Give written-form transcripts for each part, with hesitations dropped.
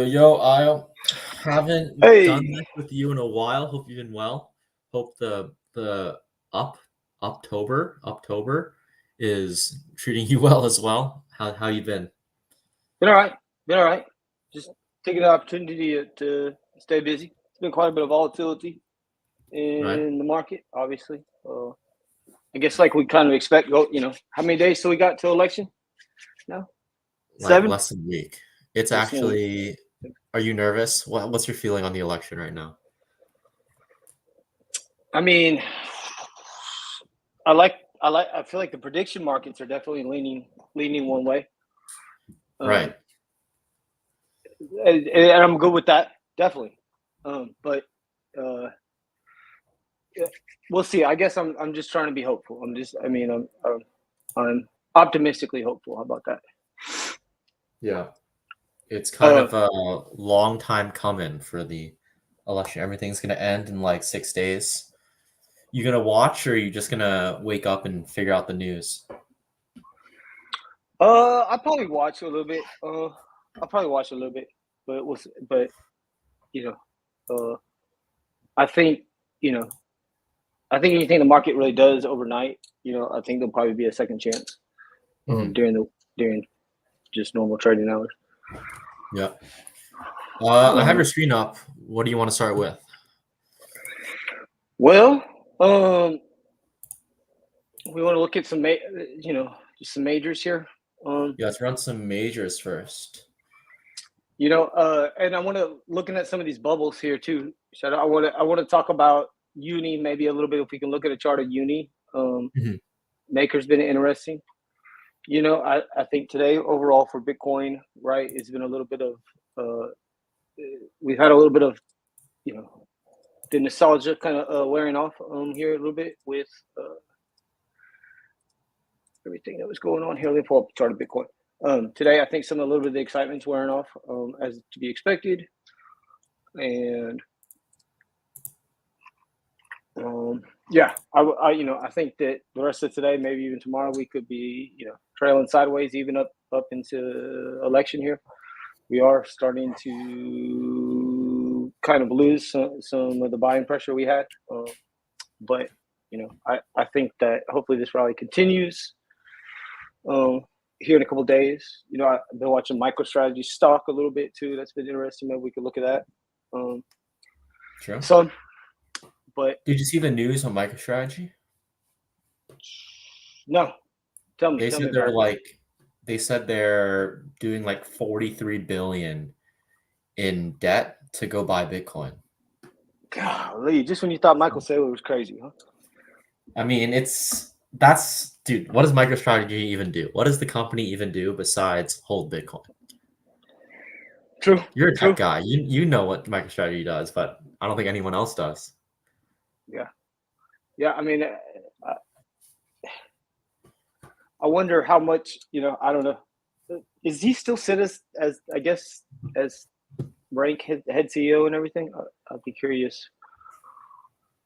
Yo, I haven't done Hey, this with you in a while. Hope you've been well. Hope the up October is treating you well as well. How you been? been all right. Been all right. Just taking the opportunity to stay busy. It's been quite a bit of volatility Right? in the market, obviously. I guess like we kind of expect. How many days till we got to election? No, Like 7. less than a week. It's Less than a week. actually. Are you nervous? What's your feeling on the election right now? I mean, I feel like the prediction markets are definitely leaning one way. Um, Right. and I'm good with that, definitely. But yeah, we'll see. I guess I'm just trying to be hopeful. I'm optimistically hopeful. How about that? Yeah. It's kind Uh, of a long time coming for the election. Everything's gonna end in like 6 days. You gonna watch or are you just gonna wake up and figure out the news? I'll probably watch a little bit. I'll probably watch a little bit, but you know, uh, I think you know, I think anything the market really does overnight, I think there'll probably be a second chance Mhm. during just normal trading hours. Yeah. I have Um, your screen up. What do you want to start with? well, um, we want to look at just some majors here. Um, Yeah, let's run some majors first. And I want to looking at some of these bubbles here too. I want to talk about uni maybe a little bit if we can look at a chart of uni. Mhm. Maker's been interesting. I think today overall for Bitcoin, right, it's been a little bit of we've had a little bit of you know the nostalgia kind of wearing off here a little bit with everything that was going on here. Let me pull up the chart of Bitcoin. Today, I think a little bit of the excitement's wearing off as to be expected, and yeah, I think that the rest of today, maybe even tomorrow, we could be, trailing sideways, even up into election here. We are starting to kind of lose some of the buying pressure we had, but I think that hopefully this rally continues here in a couple of days. I've been watching MicroStrategy stock a little bit too. That's been interesting. Maybe we could look at that. True. So, but Did you see the news on MicroStrategy? no, They tell me said they're about it. like they said they're doing like 43 billion in debt to go buy Bitcoin. Golly, just when you thought Michael Saylor was crazy, huh? I mean, that's dude, what does MicroStrategy even do? What does the company even do besides hold Bitcoin? True, You're a tech true. guy. You know what MicroStrategy does, but I don't think anyone else does. Yeah, yeah. I mean, I wonder how much. I don't know. Is he still sit as I guess as rank head CEO and everything? I'd be curious.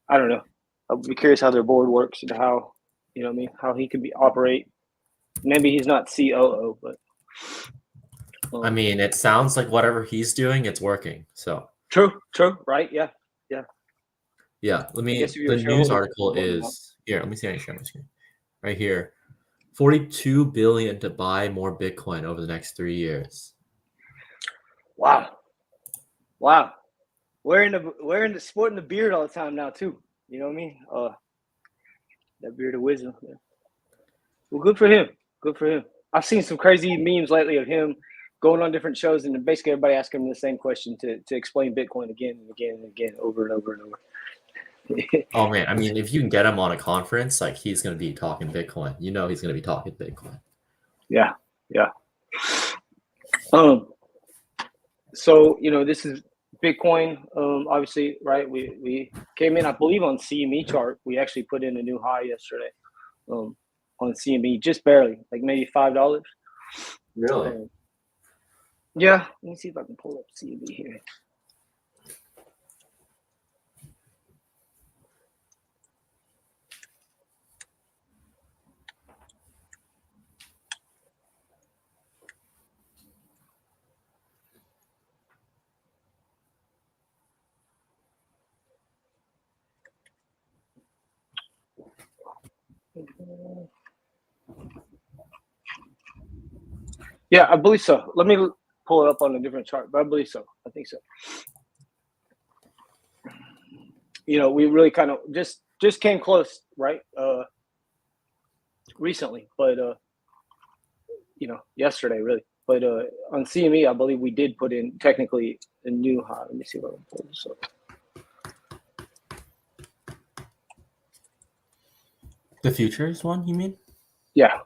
I don't know. I'd be curious how their board works and how what I mean, how he could be operate. Maybe he's not COO, but I mean, it sounds like whatever he's doing, it's working. So true, right? Yeah, yeah. yeah, I guess if you're the a news shareholder, article you're voting out. is here. Let me see how you share my screen. Right here. 42 billion to buy more Bitcoin over the next 3 years. Wow, wow. Wearing the sporting the beard all the time now too. You know what I mean? That beard of wisdom. Yeah. Well, good for him. Good for him. I've seen some crazy memes lately of him going on different shows and basically everybody asking him the same question to explain Bitcoin again and again and again, over and over and over. Oh man, I mean, if you can get him on a conference, like he's going to be talking Bitcoin. You know, he's going to be talking Bitcoin. Yeah, yeah. Um. So this is Bitcoin. Obviously, right? We came in, I believe, on CME chart. We actually put in a new high yesterday. On CME, just barely, like maybe $5. Really? Um, yeah, let me see if I can pull up CME here. Yeah, I believe so. Let me pull it up on a different chart, but I believe so. I think so. You know, we really kind of just came close, right? Recently, but you know, yesterday really. But on CME, I believe we did put in technically a new high. Let me see what I'm pulling this up. The futures one, you mean? Yeah.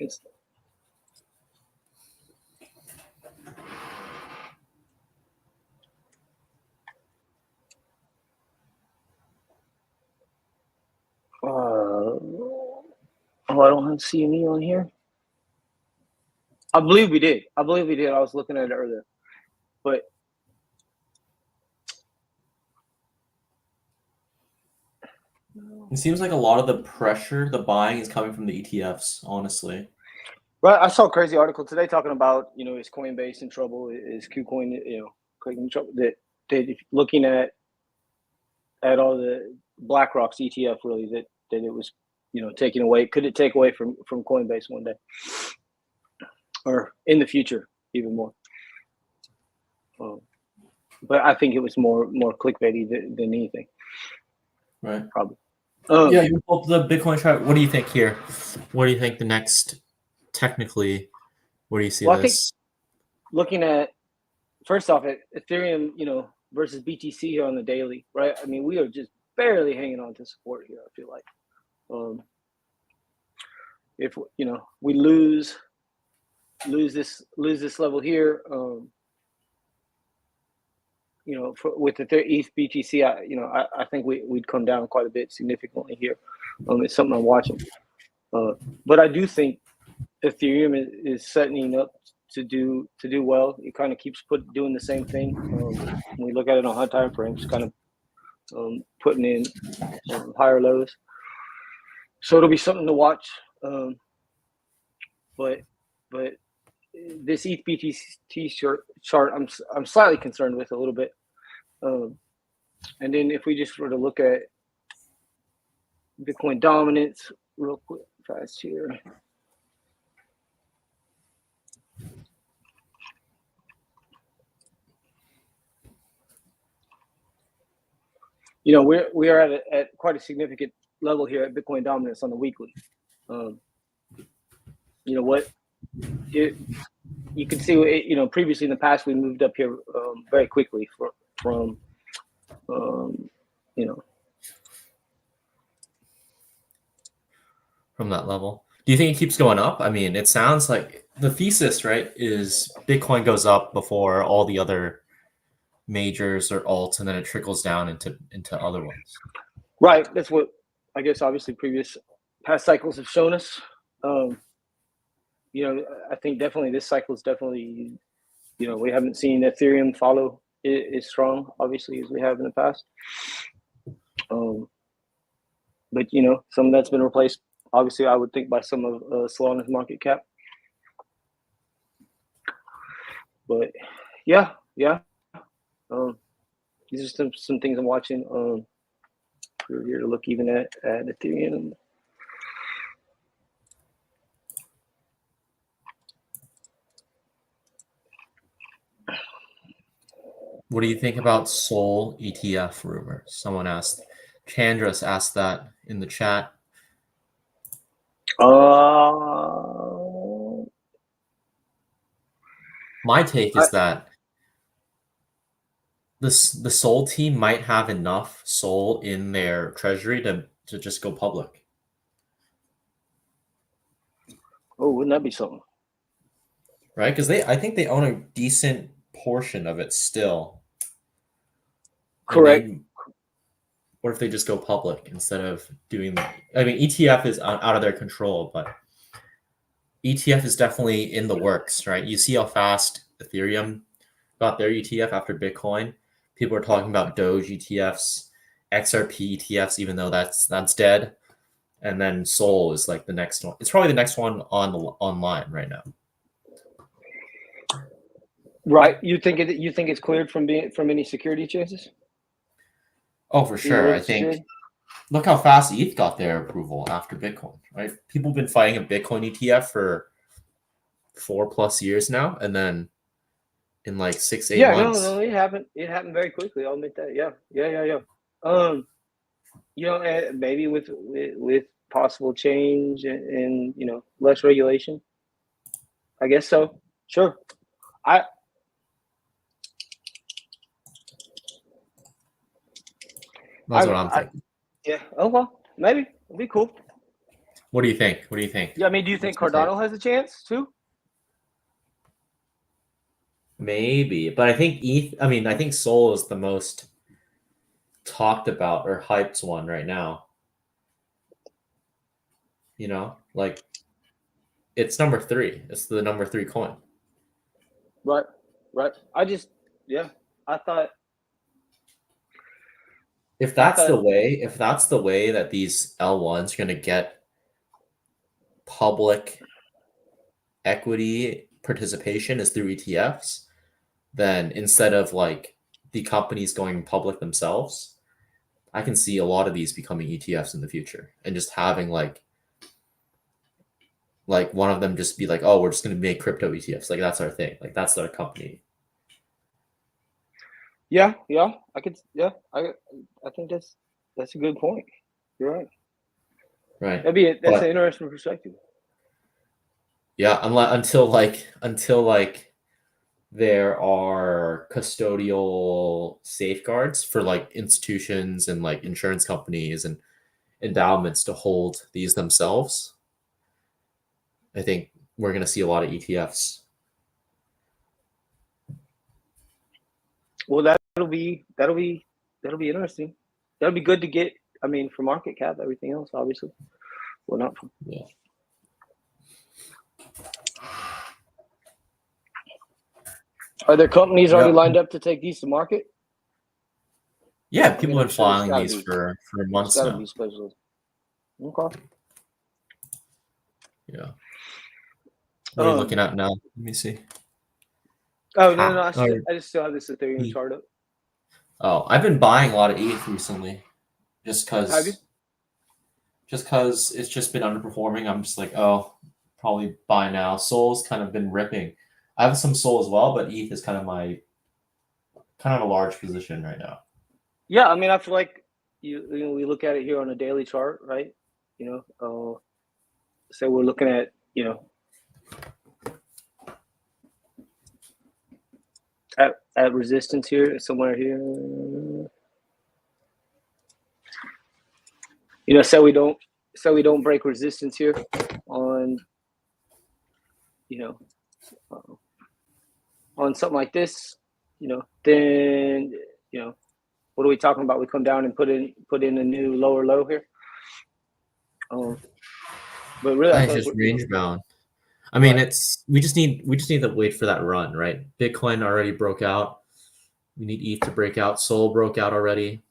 It's, oh, I don't have CME on here. I believe we did. I was looking at it earlier, but It seems like a lot of the pressure, the buying, is coming from the ETFs. Honestly, right. I saw a crazy article today talking about, you know, is Coinbase in trouble? Is KuCoin, you know, in trouble? That looking at all the BlackRock's ETF really that it was, you know, taking away. Could it take away from Coinbase one day, or in the future even more? But I think it was more clickbaity than anything. right? Probably. Yeah, you pulled the Bitcoin chart. What do you think here? What do you think the next, technically, where do you see well, this? I think looking at, first off, at Ethereum, you know, versus BTC here on the daily, right? I mean, we are just barely hanging on to support here, I feel like. If, you know, we lose this level here, you know, with the ETH BTC, I think we'd come down quite a bit significantly here. It's something I'm watching. But I do think Ethereum is setting up to do well. It kind of keeps doing the same thing. When we look at it on high time frames, kind of putting in higher lows. So it'll be something to watch. But this ETH BTC chart, I'm slightly concerned with a little bit. And then if we just were to look at Bitcoin dominance real quick, fast here. You know, we are at quite a significant level here at Bitcoin dominance on the weekly. You know what? You can see, you know, previously in the past we moved up here very quickly from you know, from that level. Do you think it keeps going up? I mean, it sounds like the thesis, right, is Bitcoin goes up before all the other majors or alts, and then it trickles down into other ones. Right. That's what I guess obviously past cycles have shown us. You know, I think definitely this cycle is definitely, you know, we haven't seen Ethereum follow as strong, obviously, as we have in the past. But, you know, some of that's been replaced, obviously, I would think, by some of Solana's market cap. But yeah. These are some things I'm watching. We're here to look even at Ethereum. What do you think about Sol ETF rumors? Someone asked. Chandras asked that in the chat. My take is that the Sol team might have enough Sol in their treasury to just go public. Oh, wouldn't that be something? Right? Because I think they own a decent portion of it still. Correct. What if they just go public instead of doing that? I mean, ETF is out of their control, but ETF is definitely in the works, right? You see how fast Ethereum got their ETF after Bitcoin. People are talking about Doge ETFs, XRP ETFs, even though that's dead. And then Sol is like the next one. It's probably the next one online right now. Right. You think it's cleared from any security chances? Oh, for Any sure. I risk think security? look how fast ETH got their approval after Bitcoin, right? People have been fighting a Bitcoin ETF for 4+ years now, and then in like 6, 8 Yeah, no, months. it happened. It happened very quickly. I'll admit that. Yeah. Maybe with possible change and less regulation. I guess so. Sure. I That's I what I'm I thinking. yeah. Oh well, maybe it'd be cool. What do you think? What do you think? Yeah, I mean, do you What's think your take? Cardano has a chance too? Maybe, but I think ETH. I mean, I think Sol is the most talked about or hyped one right now. Like it's number 3. It's the number 3 coin. Right, right. Yeah. I thought, If I that's thought, the way that these L1s are going to get public equity participation is through ETFs, then instead of like the companies going public themselves, I can see a lot of these becoming ETFs in the future and just having like one of them just be like, oh, we're just going to make crypto ETFs. Like that's our thing. Like that's our company. yeah, I think that's a good point. You're right. Right. That's an But interesting perspective. yeah, until there are custodial safeguards for like institutions and like insurance companies and endowments to hold these themselves, I think we're going to see a lot of ETFs. Well, that'll be interesting. That'll be good to get. I mean, for market cap, everything else, obviously. Well, not for. Yeah. Are there companies already Yep. lined up to take these to market? Yeah, I mean, people I'm have been sure it's filing got to these be. for It's months got to now. be special. Okay. Yeah. What are you looking Um. at now? Let me see. Oh no. Or I just still have this Ethereum ETH. chart up. Oh, I've been buying a lot of ETH recently, just Have you? because it's just been underperforming. I'm just like, oh, probably buy now. Sol's kind of been ripping. I have some Sol as well, but ETH is kind of a large position right now. Yeah. I mean, I feel like we look at it here on a daily chart, right? So we're looking at at resistance here, somewhere here. So we don't break resistance here on you know uh, on something like this, then what are we talking about? We come down and put in a new lower low here. But really, I It's feel like just range bound. I mean, right. we just need to wait for that run, right? Bitcoin already broke out. We need ETH to break out. Sol broke out already.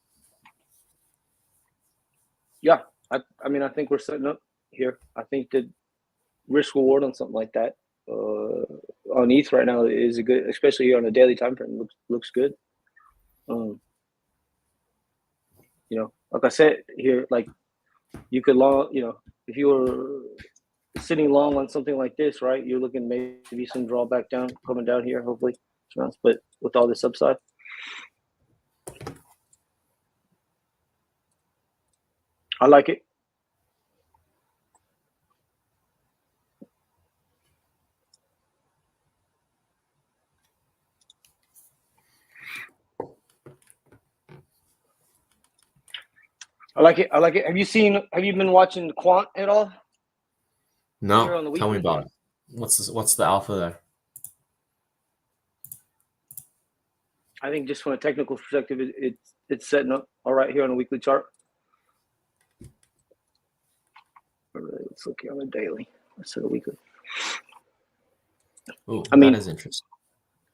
Yeah, I mean, I think we're setting up here. I think the risk reward on something like that on ETH right now is a good, especially here on a daily time frame. Looks good. Like I said here, like you could long, if you were sitting long on something like this, right? You're looking maybe some drawback down coming down here, hopefully, but with all this upside. I like it. I like it. I like it. Have you been watching Quant at all? Here No, on the tell me weekly? about it. What's the alpha there? I think just from a technical perspective, it's setting up all right here on a weekly chart. Let's look here on a daily instead of weekly. Oh, I that mean, is interesting.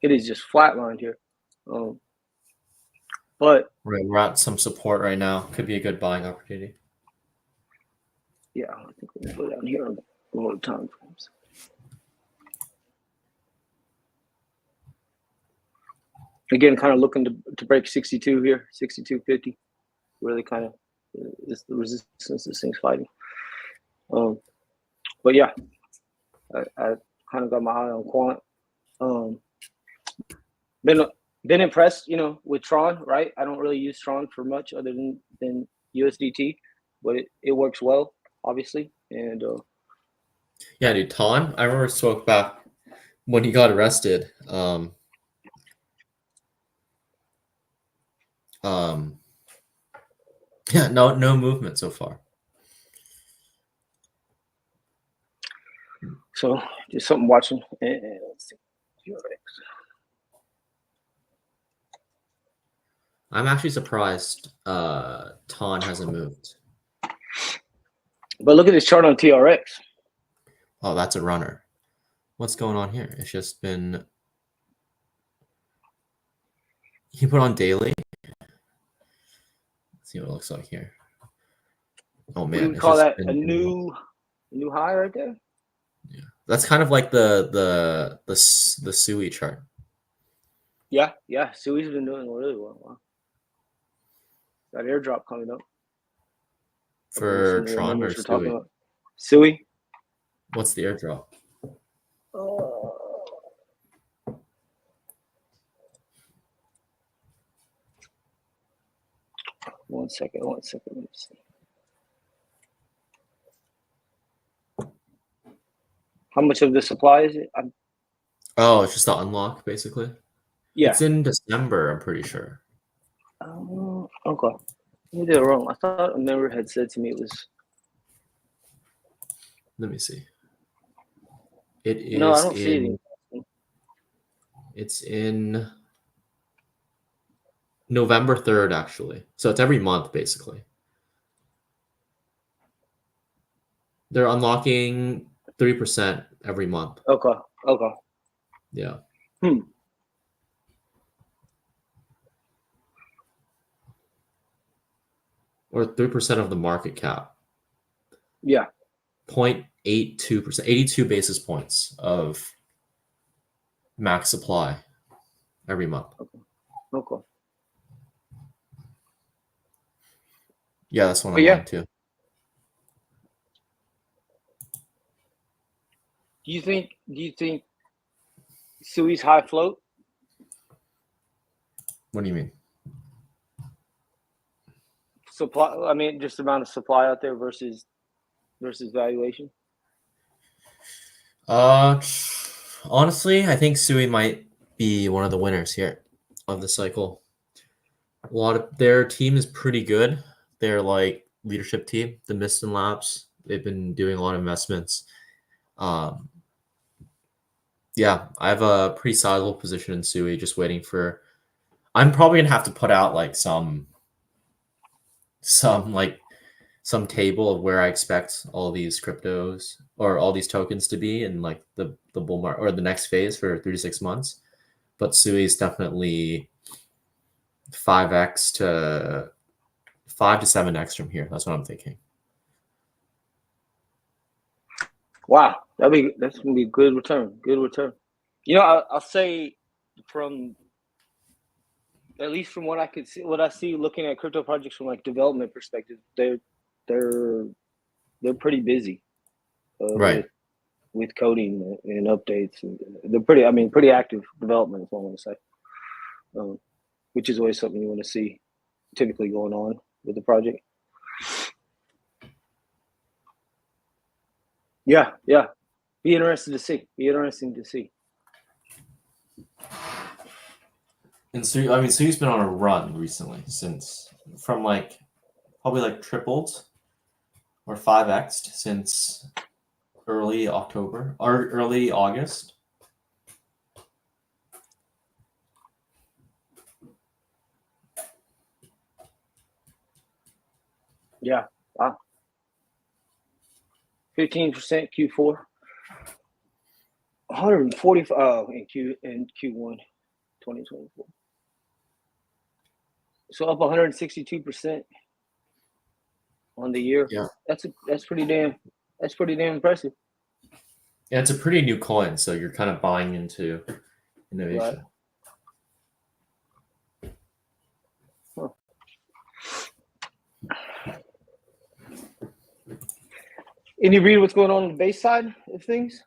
it is just flatlined here. But Right, we're at some support right now. Could be a good buying opportunity. yeah, I think we'll go down here on lower time frames. Again, kind of looking to break 62 here, 62.50. Really kind of is the resistance this thing's fighting. But yeah, I kind of got my eye on quant. Been impressed, with Tron, right? I don't really use Tron for much other than USDT, but it works well, obviously. And yeah, dude, Ton. I remember spoke back when he got arrested. Yeah, no movement so far. so just something watching. And let's see. I'm actually surprised Ton hasn't moved. But look at this chart on TRX. Oh, that's a runner. What's going on here? It's just been. He put on daily. Let's see what it looks like here. Oh man, We would call that a new high right there. Yeah, that's kind of like the Sui chart. Yeah. Sui's been doing really well. Wow. Got airdrop coming up For Tron or Sui? Sui. What's the airdrop? One second. Let me see. How much of the supply is it? Oh, it's just the unlock, basically. Yeah. It's in December, I'm pretty sure. Okay. You did it wrong. I thought a member had said to me it was. Let me see. It is. No, I don't see it. It's in November 3rd, actually. So it's every month, basically. They're unlocking 3% every month. Okay. Yeah. Or 3% of the market cap. Yeah. 0.82%, 82 basis points of max supply every month. Okay. Yeah, that's one I'm on too. Do you think Sui's high float? What do you mean? Supply. I mean, just amount of supply out there versus valuation. Honestly, I think Sui might be one of the winners here of the cycle. A lot of their team is pretty good. They're like leadership team, the Miston Labs. They've been doing a lot of investments. Yeah, I have a pretty sizable position in Sui, just waiting for. I'm probably gonna have to put out like some table of where I expect all these cryptos or all these tokens to be in like the bull market or the next phase for 3 to 6 months. But Sui is definitely 5x to 5 to 7x from here. That's what I'm thinking. Wow, that's gonna be a good return. Good return. I'll say from at least from what I could see, what I see looking at crypto projects from like development perspective, they're pretty busy, Right. with coding and updates. And they're pretty active development is what I want to say, which is always something you want to see typically going on with the project. Yeah. Be interesting to see. And Sui's been on a run recently from probably tripled or 5x since early October or early August. Yeah. Wow. 15% Q4. 145 in Q1 2024. So up 162% on the year. Yeah. That's pretty damn impressive. Yeah, it's a pretty new coin, so you're kind of buying into innovation. Right. Any read what's going on the base side of things?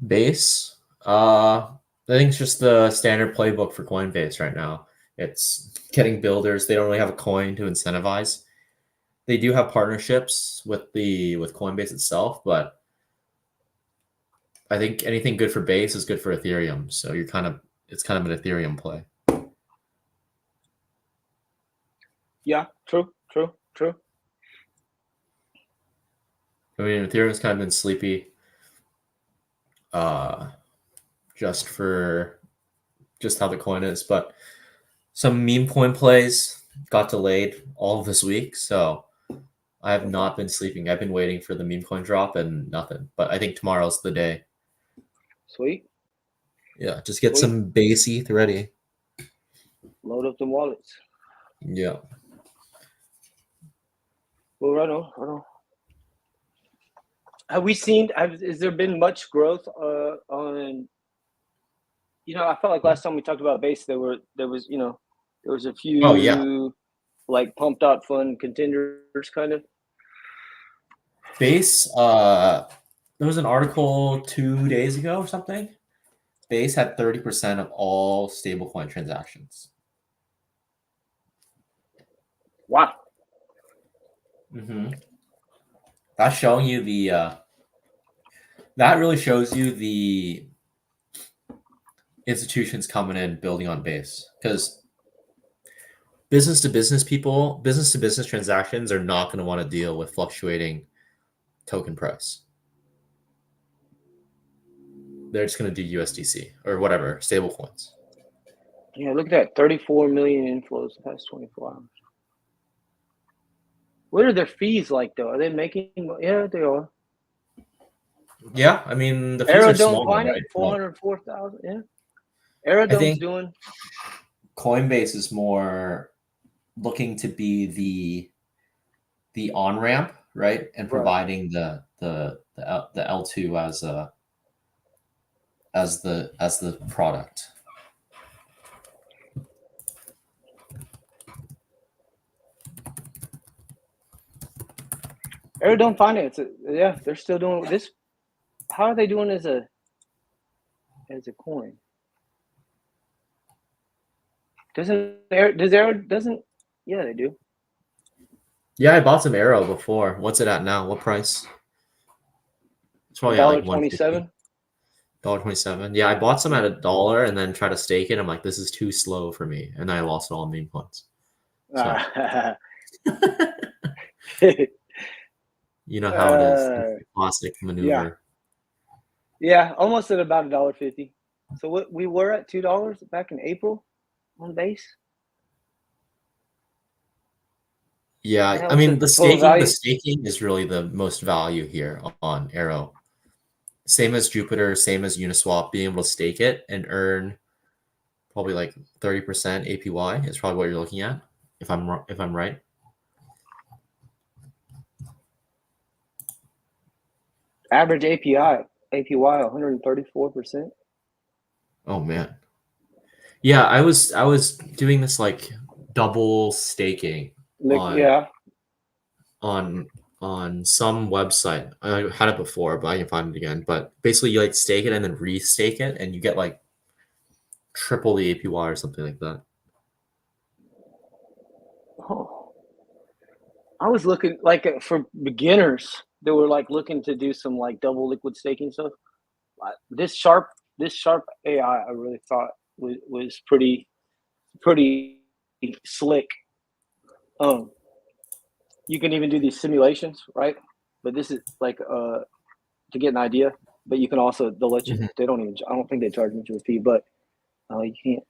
Base, I think it's just the standard playbook for Coinbase right now. It's getting builders. They don't really have a coin to incentivize. They do have partnerships with Coinbase itself, but I think anything good for Base is good for Ethereum. So it's kind of an Ethereum play. Yeah, true. I mean, Ethereum's kind of been sleepy, just how the coin is. But some meme coin plays got delayed all of this week, so I have not been sleeping. I've been waiting for the meme coin drop and nothing. But I think tomorrow's the day. Sweet. Yeah, just get some base ETH ready. Load up the wallets. Yeah. Well, right on. Have we seen? Has there been much growth on? I felt like last time we talked about base, there was a few Oh yeah. like pumped out fun contenders kind of. Base, there was an article 2 days ago or something. Base had 30% of all stablecoin transactions. Wow. Mm-hmm. That's showing you that really shows you the institutions coming in building on Base, because business to business transactions are not going to want to deal with fluctuating token price. They're just going to do USDC or whatever, stable coins. Yeah, look at that. 34 million inflows the past 24 hours. What are their fees like, though? Are they making? Yeah, they are. Yeah, I mean, the fees are small, right? 404,000. Yeah. Aerodome's doing. Coinbase is more looking to be the on ramp, right, and providing the L2 as the product. Aerodome Finance, yeah, they're still doing this. How are they doing as a coin? Yeah, they do. Yeah, I bought some Arrow before. What's it at now? What price? It's probably at like $1.27. $1.27. Yeah, I bought some at $1 and then tried to stake it. I'm like, this is too slow for me, and I lost all meme coins. So. You know how it is. It's a classic maneuver. Yeah, almost at about $1.50. So we were at $2 back in April on base. Yeah, I mean the staking is really the most value here on Arrow. Same as Jupiter, same as Uniswap. Being able to stake it and earn probably like 30% APY is probably what you're looking at, if I'm right. Average APY 134%. Oh man. Yeah, I was doing this like double staking on some website. I had it before, but I can find it again. But basically, you like stake it and then restake it, and you get like triple the APY or something like that. Oh. I was looking like for beginners. They were like looking to do some like double liquid staking stuff. This sharp AI, I really thought was pretty slick. You can even do these simulations, right? But this is like to get an idea. But you can also they'll let you. Mm-hmm. They don't even. I don't think they charge much of a fee, but you can't.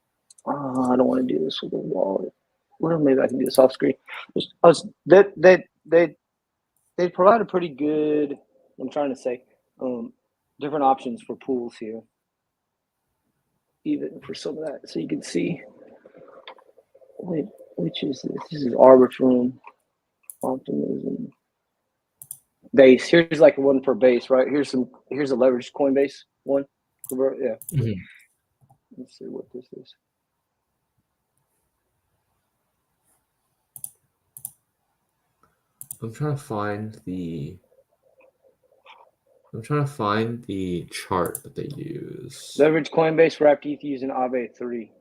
I don't want to do this with a wallet. Well, maybe I can do this off screen. They provide a pretty good. I'm trying to say different options for pools here, even for some of that. So you can see. Wait, which is this? This is Arbitrum, Optimism, Base. Here's like one for Base, right? Here's a leveraged Coinbase one. Yeah. Mm-hmm. Let's see what this is. I'm trying to find the I'm trying to find the chart that they use. Leverage Coinbase wrapped ETH using Aave 3.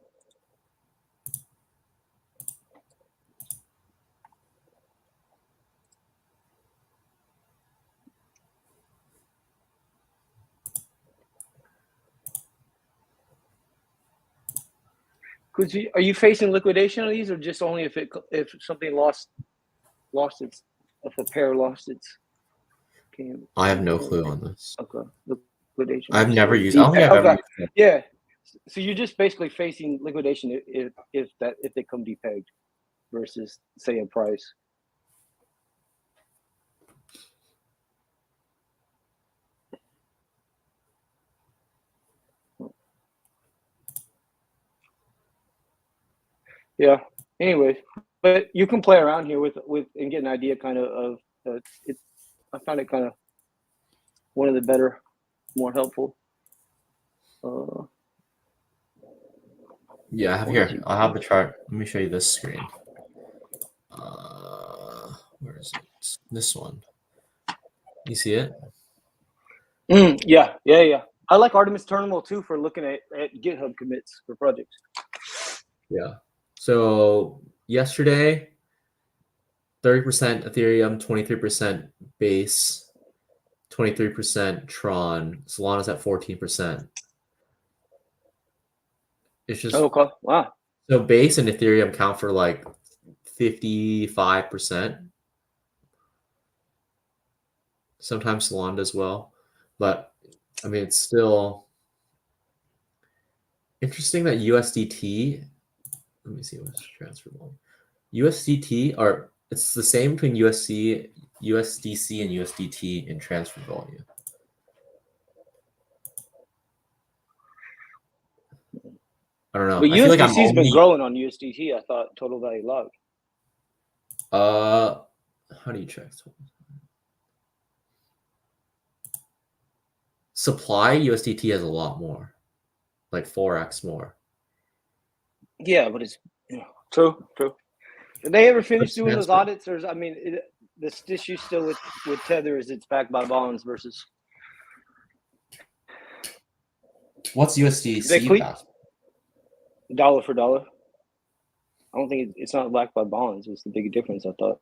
Are you facing liquidation of these, or just only if something lost its, if a pair lost its? I have no clue on this. Okay, liquidation. I've never used. I don't think I've ever used it. Yeah, so you're just basically facing liquidation if they come depegged versus say a price. Yeah. Anyway, but you can play around here with and get an idea kind of it. I found it kind of one of the better, more helpful. Yeah, I have here. I have the chart. Let me show you this screen. Where is it? This one. You see it? Yeah. I like Artemis Terminal too for looking at GitHub commits for projects. Yeah. So yesterday, 30% Ethereum, 23% Base, 23% Tron. Solana's at 14%. It's just okay. Wow. So Base and Ethereum count for like 55%. Sometimes Solana does well, but I mean it's still interesting that USDT. Let me see what's transfer volume. USDT are it's the same between USDC and USDT in transfer volume. I don't know. But I feel like USDC's been growing on USDT. I thought total value logged. How do you check? Supply USDT has a lot more, like 4x more. Yeah, but it's true. Did they ever finish doing those audits? Or I mean, this issue still with Tether is it's backed by bonds versus. What's USDC backed? Dollar for dollar. I don't think it's not backed by bonds. It's the big difference, I thought.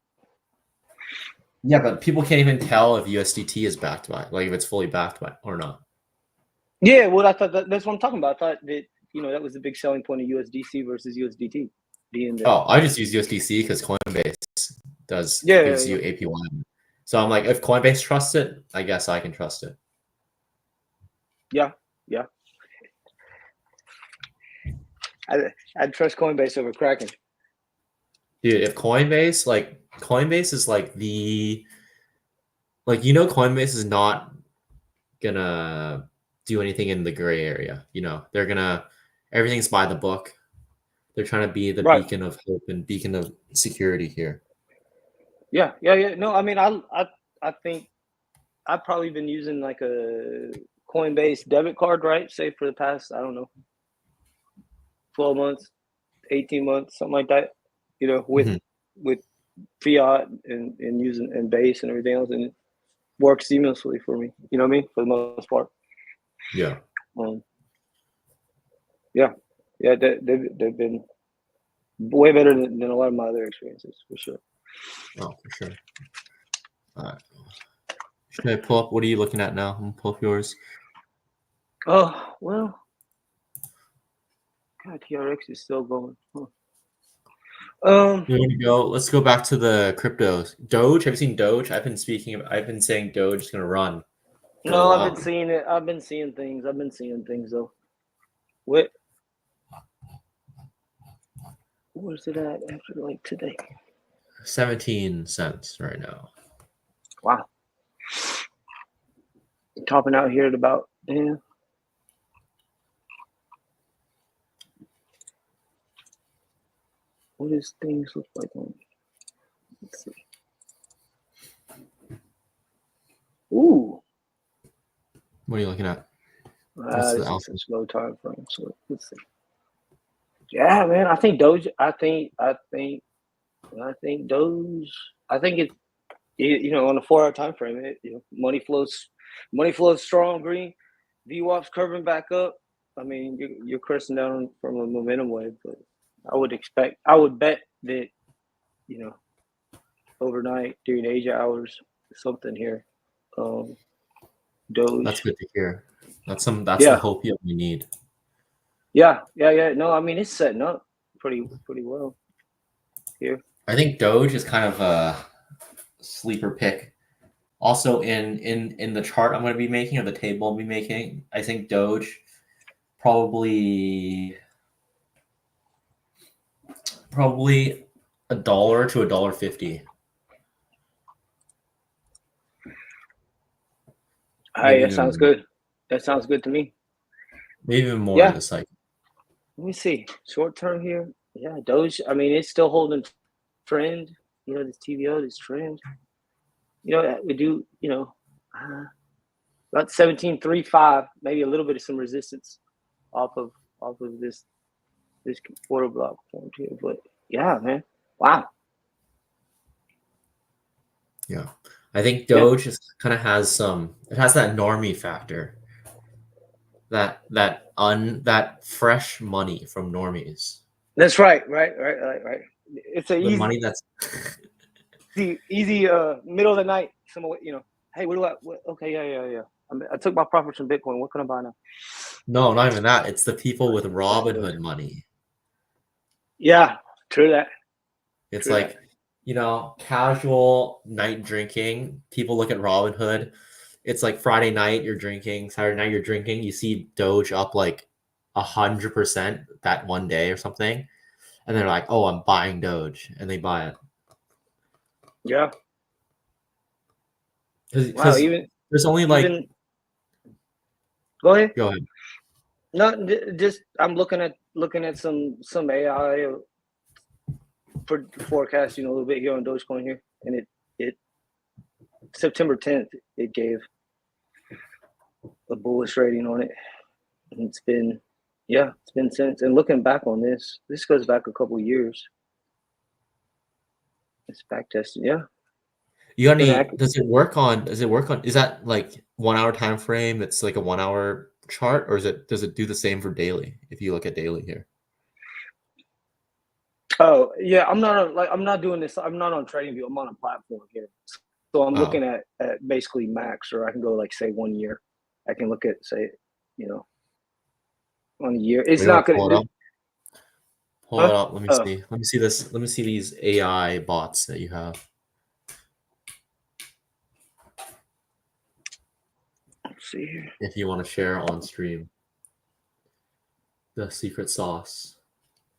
Yeah, but people can't even tell if USDT is backed by, like if it's fully backed by or not. Yeah, well, I thought that's what I'm talking about. I thought that that was the big selling point of USDC versus USDT. I just use USDC because Coinbase gives you APY. So I'm like, if Coinbase trusts it, I guess I can trust it. Yeah. I'd trust Coinbase over Kraken. Dude, if Coinbase is like Coinbase is not gonna do anything in the gray area. They're gonna everything's by the book. They're trying to be the beacon of hope and beacon of security here. Yeah. No, I mean, I think I've probably been using like a Coinbase debit card, right? Say for the past, I don't know, 12 months, 18 months, something like that. With fiat and using and base and everything else, and it works seamlessly for me. You know what I mean? For the most part. Yeah. Yeah. They've been way better than a lot of my other experiences, for sure. Oh, for sure. All right. Should I pull up? What are you looking at now? I'm gonna pull up yours. Oh well. God, TRX is still going. Huh. Here we go. Let's go back to the cryptos. Doge. Have you seen Doge? I've been saying Doge is gonna run. No, I've been seeing it. I've been seeing things though. Where's it at after like today? 17 cents right now. Wow. Topping out here at about What does things look like on? Let's see. Ooh. What are you looking at? This is a slow time frame. So let's see. Yeah, man. I think Doge. I think Doge. I think it. On a 4-hour time frame, money flows Money flow is strong, green. VWAP's curving back up. I mean, you're cursing down from a momentum wave, but I would bet that, you know, overnight during Asia hours, something here. Doge. That's good to hear. That's Yeah. the hope you need. Yeah. No, I mean, it's setting up pretty well here. I think Doge is kind of a sleeper pick. Also, in the chart I'm going to be making, or the table I'll be making, I think Doge probably $1 to $1.50. Hey, that sounds good. That sounds good to me. Maybe even more in the cycle. Let me see. Short term here. Yeah, Doge. I mean, it's still holding trend. You know, this TVO, this trend. You know, we do, you know, about 17.35, maybe a little bit of some resistance off of this quarter block point here. But yeah, man. Wow. Yeah. I think Doge just kind of has it has that normie factor. That fresh money from normies. That's right. It's a easy money that's easy middle of the night. Someone, you know, hey, okay, yeah. I took my profits from Bitcoin. What can I buy now? No, not even that. It's the people with Robinhood money. Yeah, true that. It's like, you know, casual night drinking. People look at Robinhood. It's like Friday night you're drinking, Saturday night you're drinking. You see Doge up like 100% that one day or something, and they're like, "Oh, I'm buying Doge," and they buy it. Yeah. Because there's only like. Go ahead. Go ahead. No, just I'm looking at some AI for forecasting a little bit here on Dogecoin here, and it September 10th it gave a bullish rating on it, and it's been since. And looking back on this goes back a couple years. It's back tested, yeah. You got any? Does it work on? Is that like 1 hour time frame? It's like a 1 hour chart, or does it do the same for daily? If you look at daily here. Oh yeah, I'm not doing this. I'm not on TradingView. I'm on a platform here, so I'm looking at basically max, or I can go like say 1 year. I can look at say, you know, on a year. It's not going to. Pull it up. Let me see. Let me see this. Let me see these AI bots that you have. Let's see here. If you want to share on stream. The secret sauce.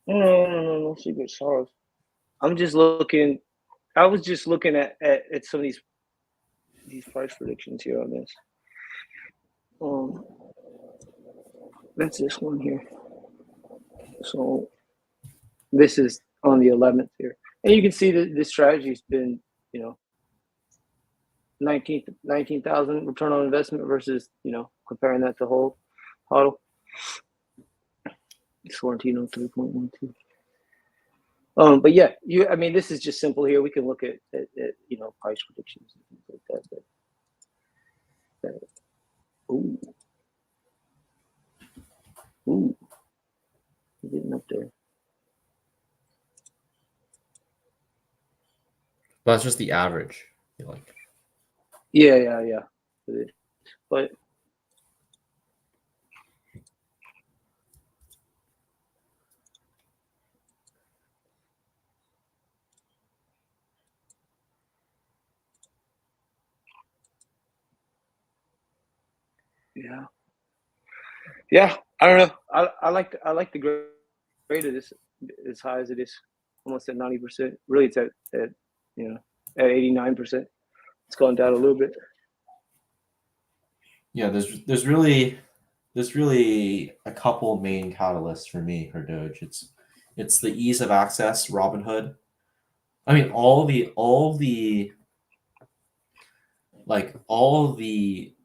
No secret sauce. I'm just looking. I was just looking at some of these price predictions here on this. That's this one here. So this is on the 11th here, and you can see that this strategy's been, you know, 19,000 return on investment versus, you know, comparing that to whole HODL. Sorrentino 3.12. But yeah, I mean, this is just simple here. We can look at you know, price predictions and things like that. Ooh, getting up there. That's just the average. I feel like. Yeah. But yeah. I don't know. I like the grade of this as high as it is, almost at 90%. Really, it's at you know, at 89%. It's gone down a little bit. Yeah, there's really a couple main catalysts for me for Doge. It's the ease of access, Robinhood. I mean, all the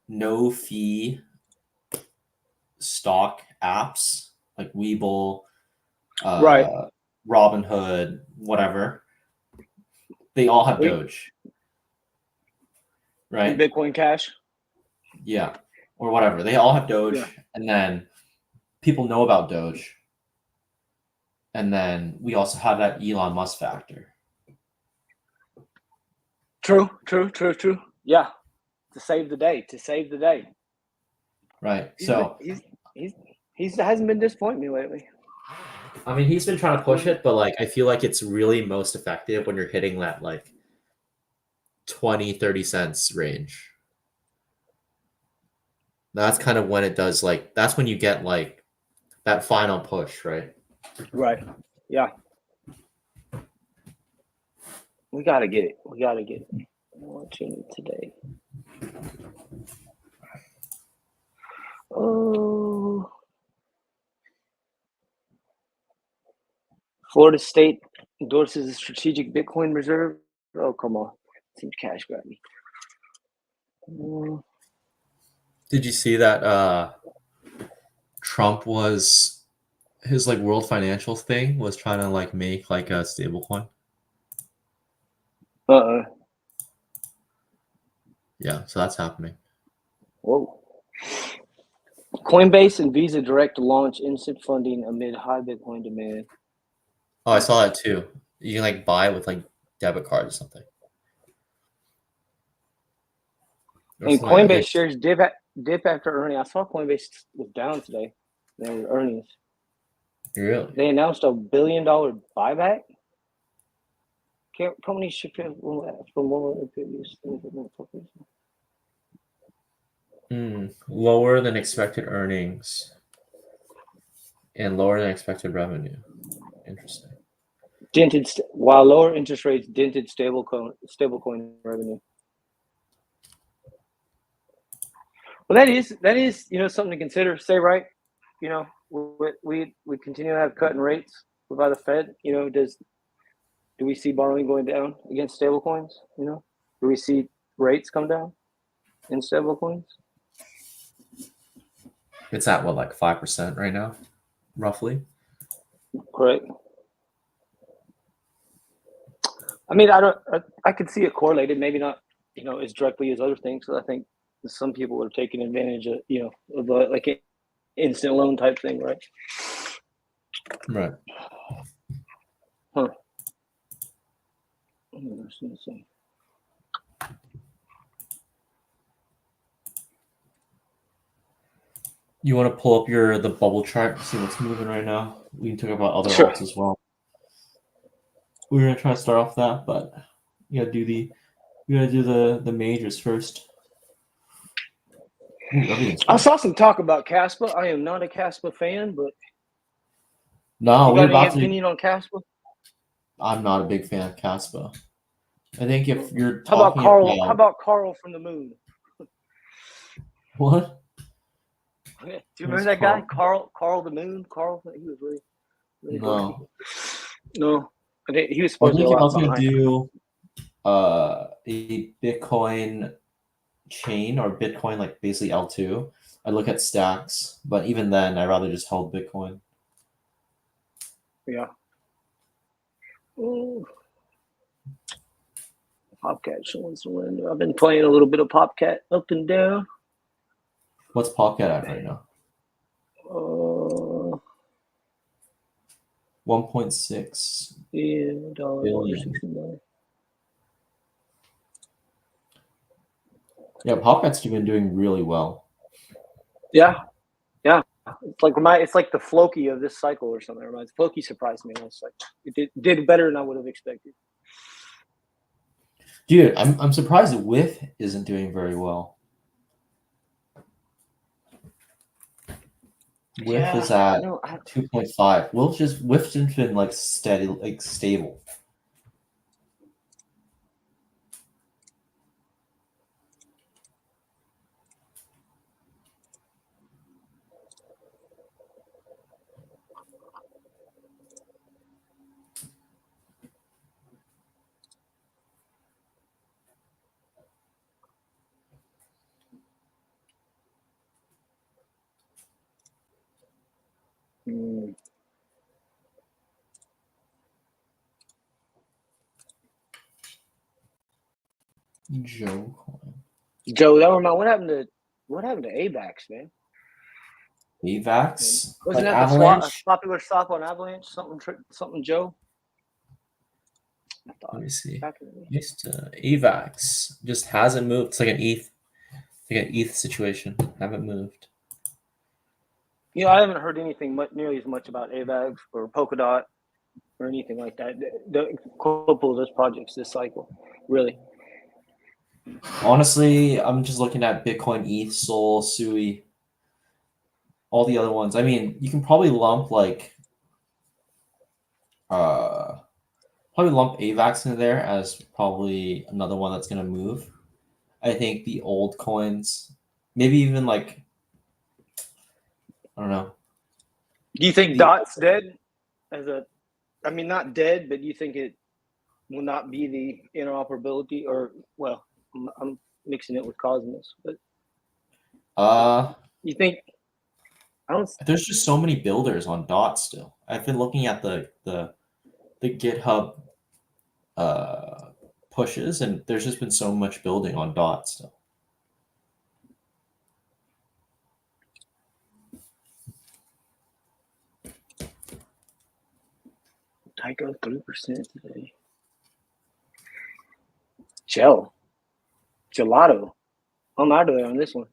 no fee stock apps like Webull, Right. Robinhood, whatever. They all have Doge, right? And Bitcoin Cash. Yeah, or whatever. They all have Doge, Yeah. and then people know about Doge, and then we also have that Elon Musk factor. True. Yeah, to save the day. Right. He's So he's hasn't been disappointing me lately. I mean, he's been trying to push it, but like I feel like it's really most effective when you're hitting that like 20-30 cents range. That's kind of when it does like that's when you get like that final push, right? Right. Yeah. We gotta get it. I'm watching it today. Oh. Florida State endorses a strategic Bitcoin reserve. Oh, come on. Seems cash grab me. Did you see that Trump was his like world financial thing was trying to like make like a stable coin? Yeah, so that's happening. Whoa. Coinbase and Visa Direct launch instant funding amid high Bitcoin demand. Oh, I saw that too. You can like buy with like debit card or something. Or And something like that. Coinbase shares dip after earning. I saw Coinbase was down today. Their earnings. Really? They announced $1 billion buyback. Company shipped from one of the previous. Lower than expected earnings and lower than expected revenue. Interesting. While lower interest rates dented stablecoin revenue. Well, that is something to consider. Say right, we continue to have cutting rates by the Fed. Do we see borrowing going down against stablecoins? Do we see rates come down in stablecoins? It's at what, like 5% right now, roughly? Correct. I mean, I could see it correlated, maybe not, as directly as other things. So I think some people are taking advantage of, of like an instant loan type thing, right? Right. Huh. You want to pull up the bubble chart, see what's moving right now? We can talk about other Sure. alts as well. We're gonna try to start off that, but you gotta do the majors first. Ooh, everything's I saw some talk about Caspa. I am not a Caspa fan, but no, you we're got any about to. opinion on Caspa? I'm not a big fan of Caspa. I think if you're How about talking Carl? How about about Carl from the Moon? what? Do you remember that guy, Carl the Moon? Carl, he was really No. cool. No, he was I supposed to be think a if I lot was gonna behind. do a Bitcoin chain or Bitcoin like basically L2, I'd look at stacks. But even then, I'd rather just hold Bitcoin. Yeah. Ooh. Popcat showing some window. I've been playing a little bit of Popcat up and down. What's Pocket at right now? 1.6 billion. Yeah, Popcat's been doing really well. Yeah. It's like the Floki of this cycle or something. Floki surprised me. It's like it did better than I would have expected. Dude, I'm surprised that WIF isn't doing very well. WIF is at 2.5. WIF's just been like steady, like stable. Joe coin. Joe, that remind. What happened to What happened to AVAX, man? AVAX, Wasn't like that a Avalanche. popular stop on Avalanche? Something Joe? I Let thought me see. back in the day. Used to AVAX just hasn't moved. It's like an ETH, situation. Haven't moved. You know, I haven't heard anything nearly as much about AVAX or Polkadot or anything like that. The couple of those projects this cycle, really. Honestly, I'm just looking at Bitcoin, ETH, Sol, Sui, all the other ones. I mean, you can probably lump like AVAX into there as probably another one that's gonna move. I think the old coins, maybe even like I don't know. Do you think The Dot's dead? I mean, not dead, but do you think it will not be the interoperability? Or, well, I'm mixing it with Cosmos, but you think? I don't. there's just so many builders on Dot still. I've been looking at the GitHub pushes, and there's just been so much building on Dot still. Tyco 3% today. Gelato. I'm out of there on this one.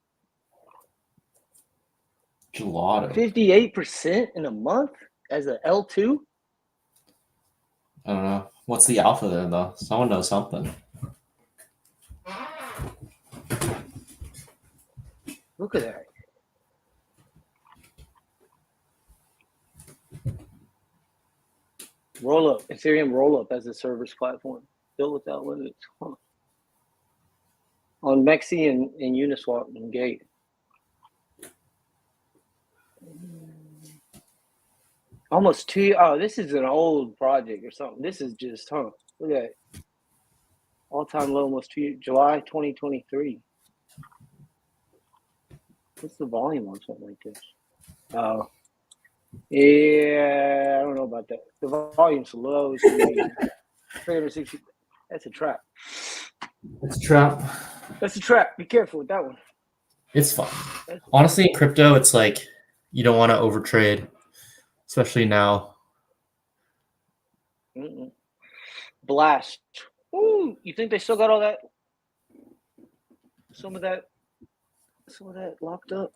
Gelato. 58% in a month as a L2. I don't know. What's the alpha there though? Someone knows something. Look at that. Rollup, Ethereum Rollup as a service platform built without limits. Huh. On Mexi and Uniswap and Gate. Almost 2. Oh, this is an old project or something. This is just, look at that. All-time low, almost 2 July 2023. What's the volume on something like this? Oh, yeah, I don't know about that. The volume's low. 360. That's a trap. It's a trap. That's a trap. Be careful with that one. It's fine. Honestly, in crypto, it's like you don't want to overtrade, especially now. Blast. Ooh, you think they still got all that? Some of that locked up.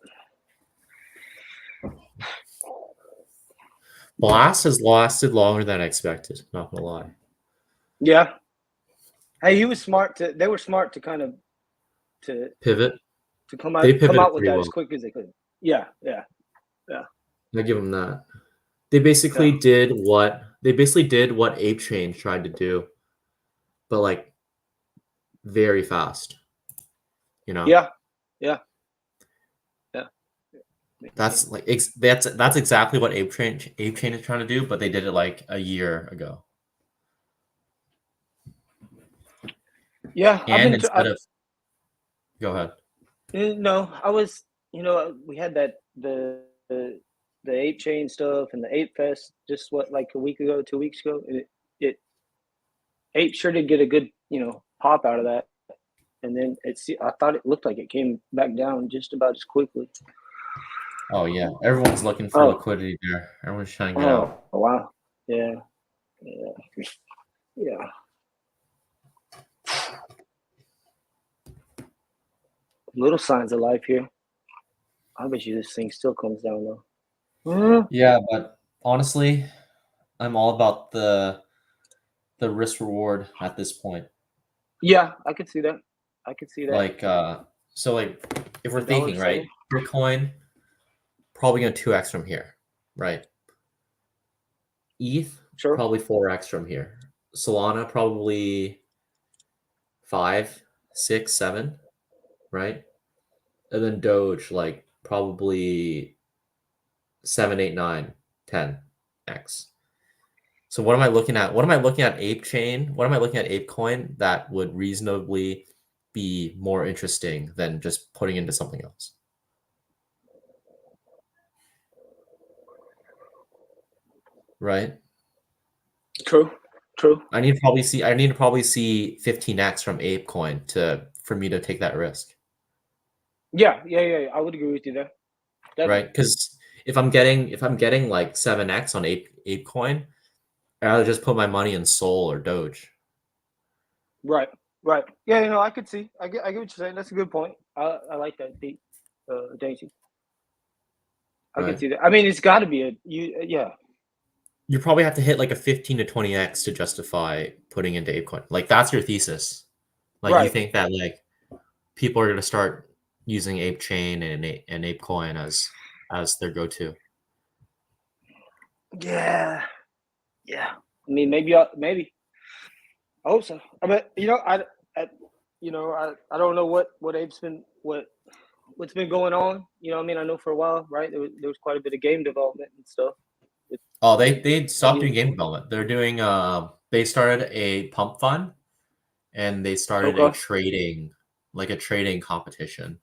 Blast has lasted longer than I expected. Not gonna lie. Yeah. Hey, he was smart to. They were smart to kind of to Pivot. to come out They pivoted with pretty that well. as quick as they could. Yeah. I give them that. They basically did what Ape Chain tried to do, but like very fast. You know. Yeah. That's like that's exactly what Ape Chain is trying to do, but they did it like a year ago. Yeah. And instead of go ahead. No, I was. We had that the Ape Chain stuff and the Ape Fest just like a week ago, 2 weeks ago. It Ape sure did get a good pop out of that, and then I thought it looked like it came back down just about as quickly. Oh yeah, everyone's looking for liquidity there. Everyone's trying to get out. Oh wow, yeah. Little signs of life here. I bet you this thing still comes down though. Yeah, but honestly, I'm all about the risk reward at this point. Yeah, I could see that. Like so like if we're thinking, right, Bitcoin probably gonna 2x from here, right? ETH probably 4x from here. Solana probably 5, 6, 7, right? And then Doge like probably 7, 8, 9, 10x. So what am I looking at? What am I looking at Ape Chain? What am I looking at ApeCoin that would reasonably be more interesting than just putting into something else? Right? True. I need to probably see 15x from ApeCoin for me to take that risk. Yeah. I would agree with you there. Definitely. right? Because if I'm getting like 7x on ApeCoin, I'd rather just put my money in Sol or Doge. Right. Right. Yeah. I could see. I get what you're saying. That's a good point. I like that, Danksy. I could Right? see that. I mean, it's got to be yeah. You probably have to hit like a 15 to 20x to justify putting into ApeCoin. Like that's your thesis. Like you Right. think that like people are going to start using Ape Chain and ApeCoin as their go-to. Yeah. Yeah. I mean, maybe. I hope so. I mean, I I don't know what Abe's been what's been going on. I mean, I know for a while, right? There was quite a bit of game development and stuff. Oh, With they stopped doing game development. They're doing they started a pump fund and they started Okay. a trading competition.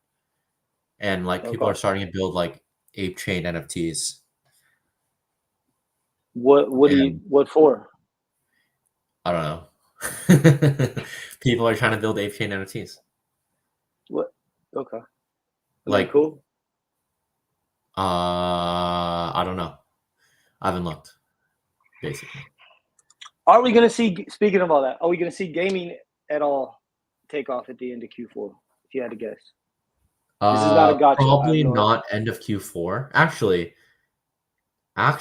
And like people Okay. are starting to build like Ape Chain NFTs. And What for? I don't know. People are trying to build Ape Chain NFTs. What? Okay. I mean, Like cool. I don't know. I haven't looked, basically. Are we gonna see? Speaking of all that, are we gonna see gaming at all take off at the end of Q4? If you had to guess, this is not a gotcha. I have Probably no. not end of Q4. Actually, I'm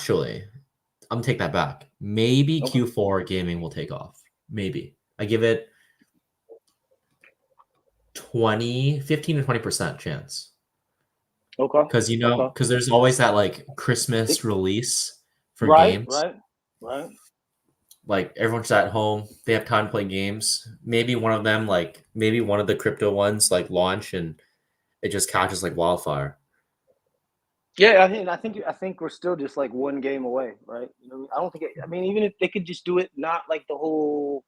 gonna take that back. Maybe Okay. Q4 gaming will take off. Maybe. I give it 15 to 20% chance. Okay. Okay. Because there's always that like Christmas It- release for right. games. Right. Right. Like everyone's at home, they have time to play games. Maybe one of them, like maybe one of the crypto ones, like launch and it just catches like wildfire. Yeah, I think we're still just like one game away, right? I don't think. I mean, even if they could just do it, not like the whole,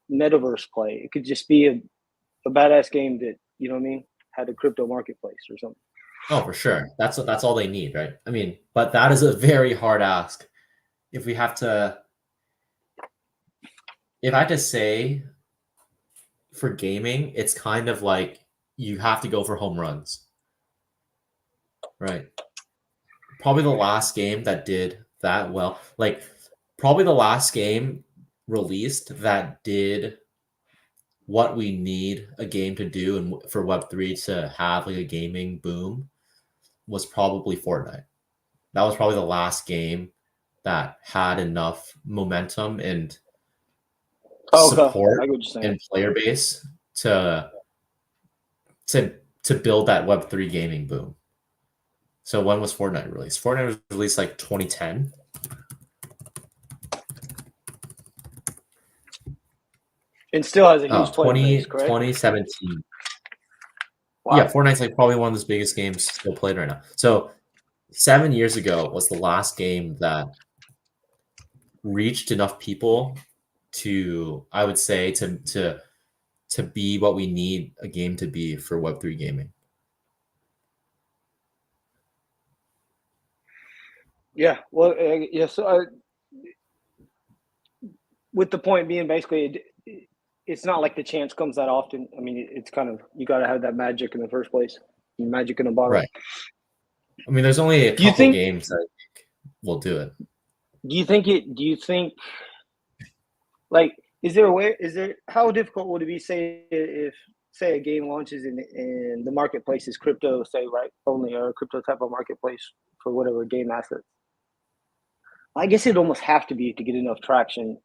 metaverse play. It could just be a badass game that what I mean had a crypto marketplace or something. Oh, for sure. That's all they need, right? I mean, but that is a very hard ask. If we have to, if I had to say for gaming, it's kind of like you have to go for home runs, right? Probably the last game that did that well, like probably the last game released that did what we need a game to do and for Web3 to have like a gaming boom was probably Fortnite. That was probably the last game that had enough momentum and Oh, okay, support I get what you're saying. and player base to to to build that Web3 gaming boom. So when was Fortnite released? Fortnite was released like 2010. And still has a Oh, huge player base, correct? 2017. Yeah, Wow. Fortnite's like probably one of the biggest games still played right now. So 7 years ago was the last game that reached enough people to, I would say, to be what we need a game to be for Web3 gaming. Yeah. Well, yeah. So, with the point being, basically, it's not like the chance comes that often. I mean, it's kind of you got to have that magic in the first place, magic in a bottle. Right. I mean, there's only a Do you couple think? games that will do it. Do you think it? Do you think like? Is there a way? Is there how difficult would it be? Say a game launches and the marketplace is crypto, say right only or a crypto type of marketplace for whatever game assets. I guess it'd almost have to be to get enough traction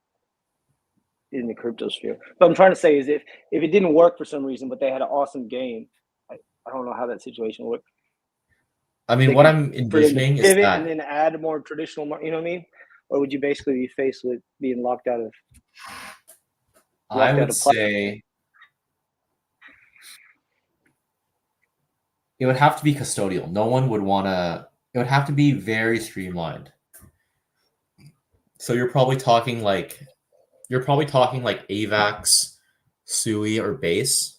in the crypto sphere. But I'm trying to say is if it didn't work for some reason, but they had an awesome game, I don't know how that situation would. I mean, They what could I'm for them to envisioning is pivot and that then add more traditional, you know what I mean? Or would you basically be faced with being I locked out would of play? say it would have to be custodial. No one would want to, it would have to be very streamlined. So you're probably talking like AVAX, SUI, or Base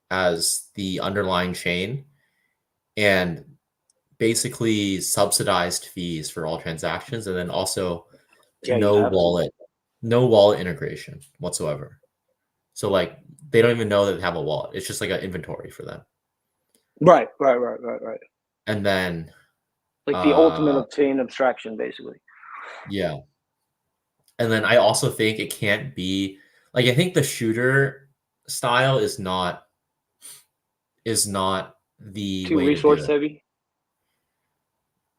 as the underlying chain, and basically subsidized fees for all transactions, and then also Yeah, you'd have to. no wallet integration whatsoever. So like they don't even know that they have a wallet. It's just like an inventory for them. Right. And then Like the ultimate of chain abstraction, basically. yeah. And then I also think it can't be like I think the shooter style is not the Too way to do resource it. heavy.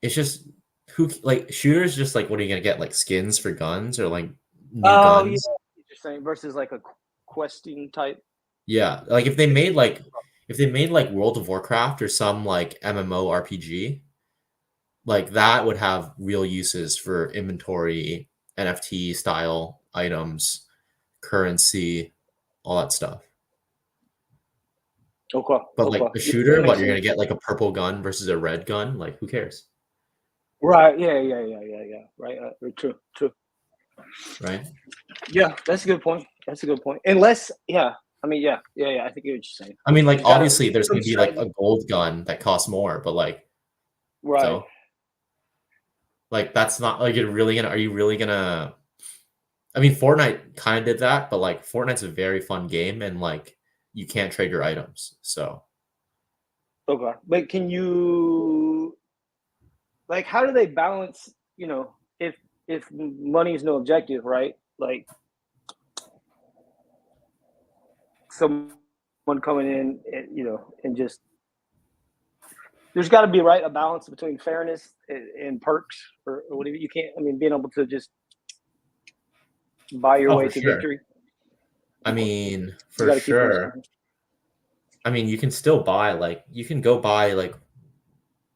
It's just who like shooters just like what are you gonna get like skins for guns or like new Oh yeah, guns? you're saying versus like a questing type. Yeah, like if they made like World of Warcraft or some like MMO RPG, like that would have real uses for inventory, NFT style items, currency, all that stuff. Okay. But like Okay. a Yeah, that shooter, makes what you're sense. gonna get like a purple gun versus a red gun? Like who cares, Right. Yeah. Right. True. right? Yeah, that's a good point. That's a good point. Unless, yeah, I mean, yeah. I think you're just saying. I mean, like You gotta obviously there's some gonna be like strategy. a gold gun that costs more, but like Right. so like that's not like you're really gonna are you really gonna I mean Fortnite kind of did that, but like Fortnite's a very fun game and like you can't trade your items. So Okay. But can you like how do they balance, if money is no objective, right? Like someone coming in and, and just there's got to be a balance between fairness and perks or whatever. You can't. I mean, being able to just buy your oh way for to sure. victory. I mean, You for got to keep those. sure. I mean, you can still buy like you can go buy like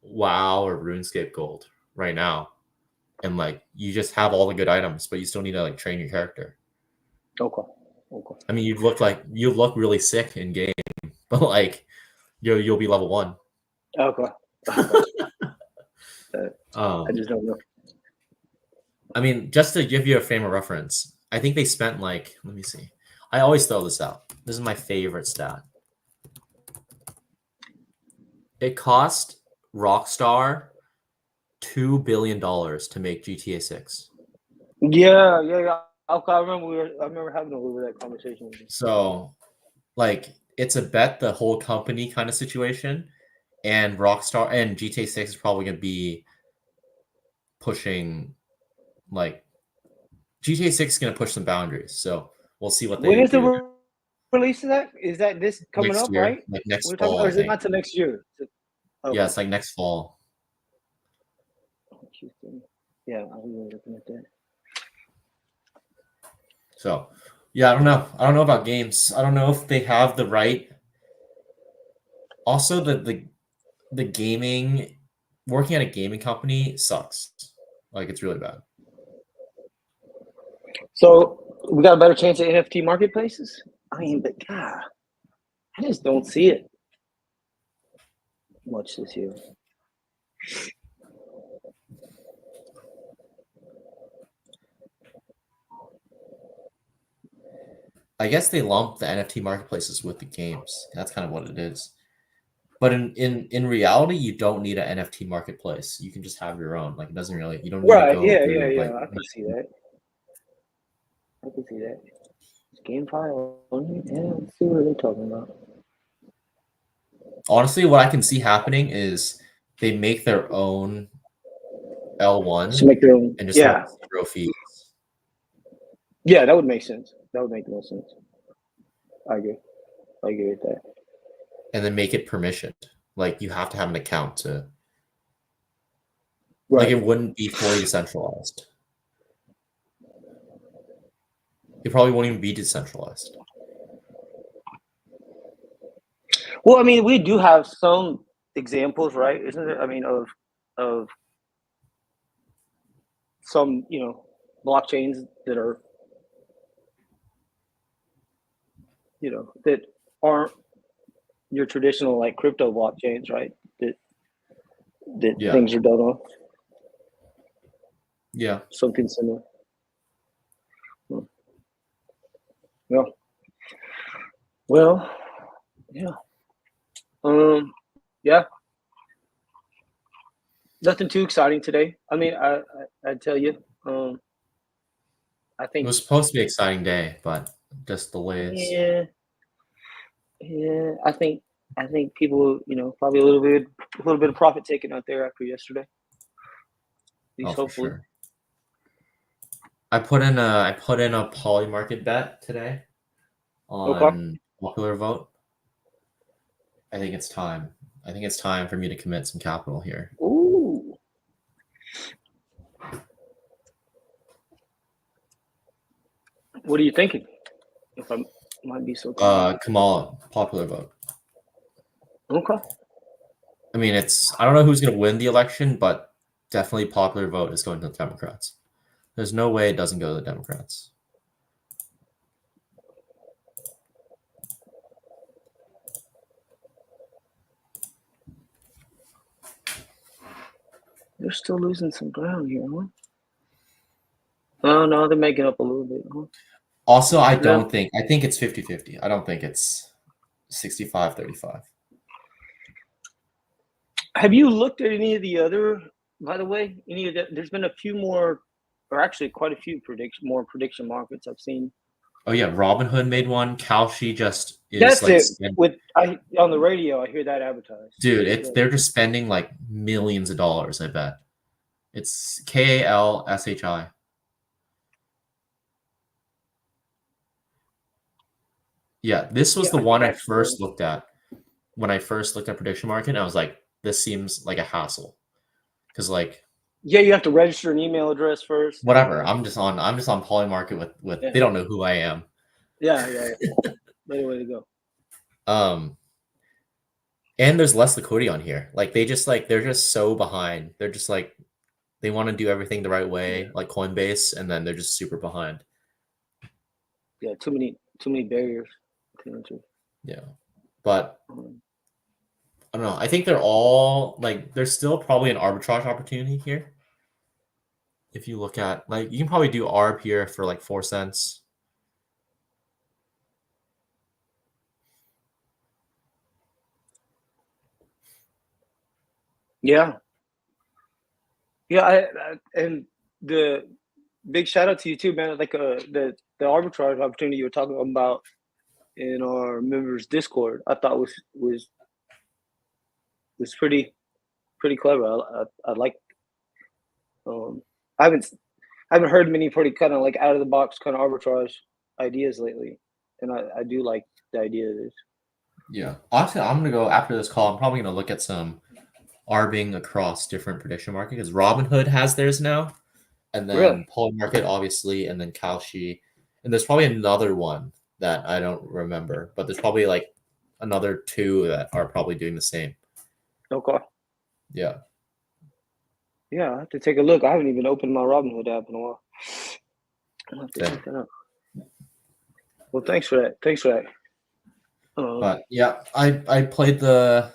WoW or RuneScape Gold right now, and like you just have all the good items, but you still need to like train your character. Okay. I mean, you look really sick in game, but like you'll be level 1. Okay. I just don't know. I mean, just to give you a frame of reference, I think they spent like let me see. I always throw this out. This is my favorite stat. It cost Rockstar $2 billion to make GTA 6. Yeah. Okay, I remember having a little bit of that conversation with you. So, like, it's a bet the whole company kind of situation, and Rockstar and GTA 6 is probably going to be pushing, like, GTA 6 is going to push some boundaries. So, we'll see what When they is the do release of that? Is that this coming next up, year, right? like next We're talking fall, about, or I is it think. not till next year? Yeah, Okay. it's like next fall. Yeah, I was looking at that. So, yeah, I don't know. I don't know about games. I don't know if they have the right. Also, the gaming working at a gaming company sucks. Like it's really bad. So we got a better chance at NFT marketplaces. I mean, but God, I just don't see it much this year. I guess they lump the NFT marketplaces with the games. That's kind of what it is. But in reality, you don't need an NFT marketplace. You can just have your own. Like it doesn't really. You don't need to Right? go Yeah. through like. I can see that. Game file only. Yeah, let's see what they're talking about. Honestly, what I can see happening is they make their own L1 To make their own. and just like Yeah. zero fees. Yeah, that would make sense. That would make the most sense. I agree with that. And then make it permissioned. Like you have to have an account to. Right. Like it wouldn't be fully decentralized. It probably won't even be decentralized. Well, I mean, we do have some examples, right? Isn't there? I mean, of some blockchains that are that aren't your traditional like crypto blockchains, right? That Yeah. things are done on. Yeah. Something similar. Yeah. Well, yeah. Yeah. Nothing too exciting today. I mean, I tell you, I It think. was supposed to be an exciting day, but just delays. Yeah. I think I think people, probably a little bit of profit taken out there after yesterday. At least For hopefully. sure. I put in a poly market bet today on popular vote. I think it's time. I think it's time for me to commit some capital here. Ooh. What are you thinking? If I might be so kind. Kamala, popular vote. Okay. I mean, I don't know who's going to win the election, but definitely popular vote is going to the Democrats. There's no way it doesn't go to the Democrats. They're still losing some ground here, huh? Oh, no, they're making up a little bit, huh? Also, I think it's 50-50. I don't think it's 65-35. Have you looked at any of the other, by the way, there's been a few more, or actually quite a few prediction markets I've seen. Oh yeah, Robinhood made one. Kalshi just is That's like it. On the radio, I hear that advertised. Dude, they're just spending like millions of dollars, I bet. It's KALSHI. Yeah, this was the one I first looked at when I first looked at prediction market. I was like, this seems like a hassle. Because you have to register an email address first. Whatever. I'm just on Polymarket with they don't know who I am. Yeah. Better way to go. And there's less liquidity on here. Like they're just so behind. They're just like they want to do everything the right way, like Coinbase, and then they're just super behind. Yeah, too many barriers to enter. Yeah. But I don't know. I think they're all there's still probably an arbitrage opportunity here. If you look at you can probably do ARB here for like 4 cents. Yeah. And the big shout out to you too, man. Like the arbitrage opportunity you were talking about in our members Discord, I thought was pretty clever. I like. I haven't heard many pretty kind of like out of the box kind of arbitrage ideas lately, and I do like the idea of this. Yeah, honestly, I'm gonna go after this call. I'm probably gonna look at some arbing across different prediction market because Robinhood has theirs now, and then Polymarket obviously, and then Kalshi, and there's probably another one that I don't remember, but there's probably like another 2 that are probably doing the same. Okay. Yeah. Yeah, I have to take a look. I haven't even opened my Robinhood app in a while. I'll have to check that out. Well, thanks for that. But yeah, I played the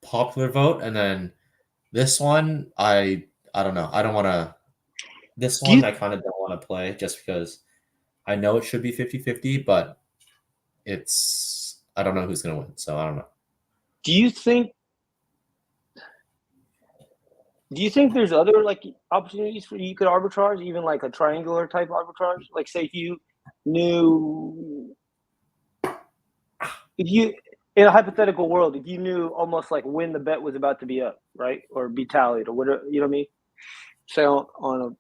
popular vote, and then this one I don't know. I don't want to. This one I kind of don't want to play just because I know it should be 50-50, but I don't know who's gonna win, so I don't know. Do you think there's other like opportunities for you could arbitrage, even like a triangular type arbitrage? Like say if you in a hypothetical world, if you knew almost like when the bet was about to be up, right? Or be tallied or whatever, you know what I mean? Say on a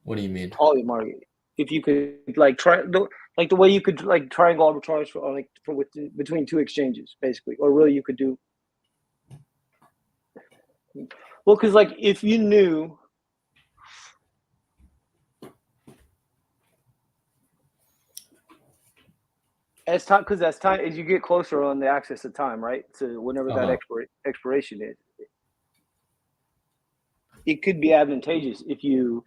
What do you mean? poly market. If you could like the way you could like triangle arbitrage between 2 exchanges, basically. Or really you could do. Well, because like if you knew as you get closer on the axis of time, right? So whenever that expiration is, it could be advantageous if you,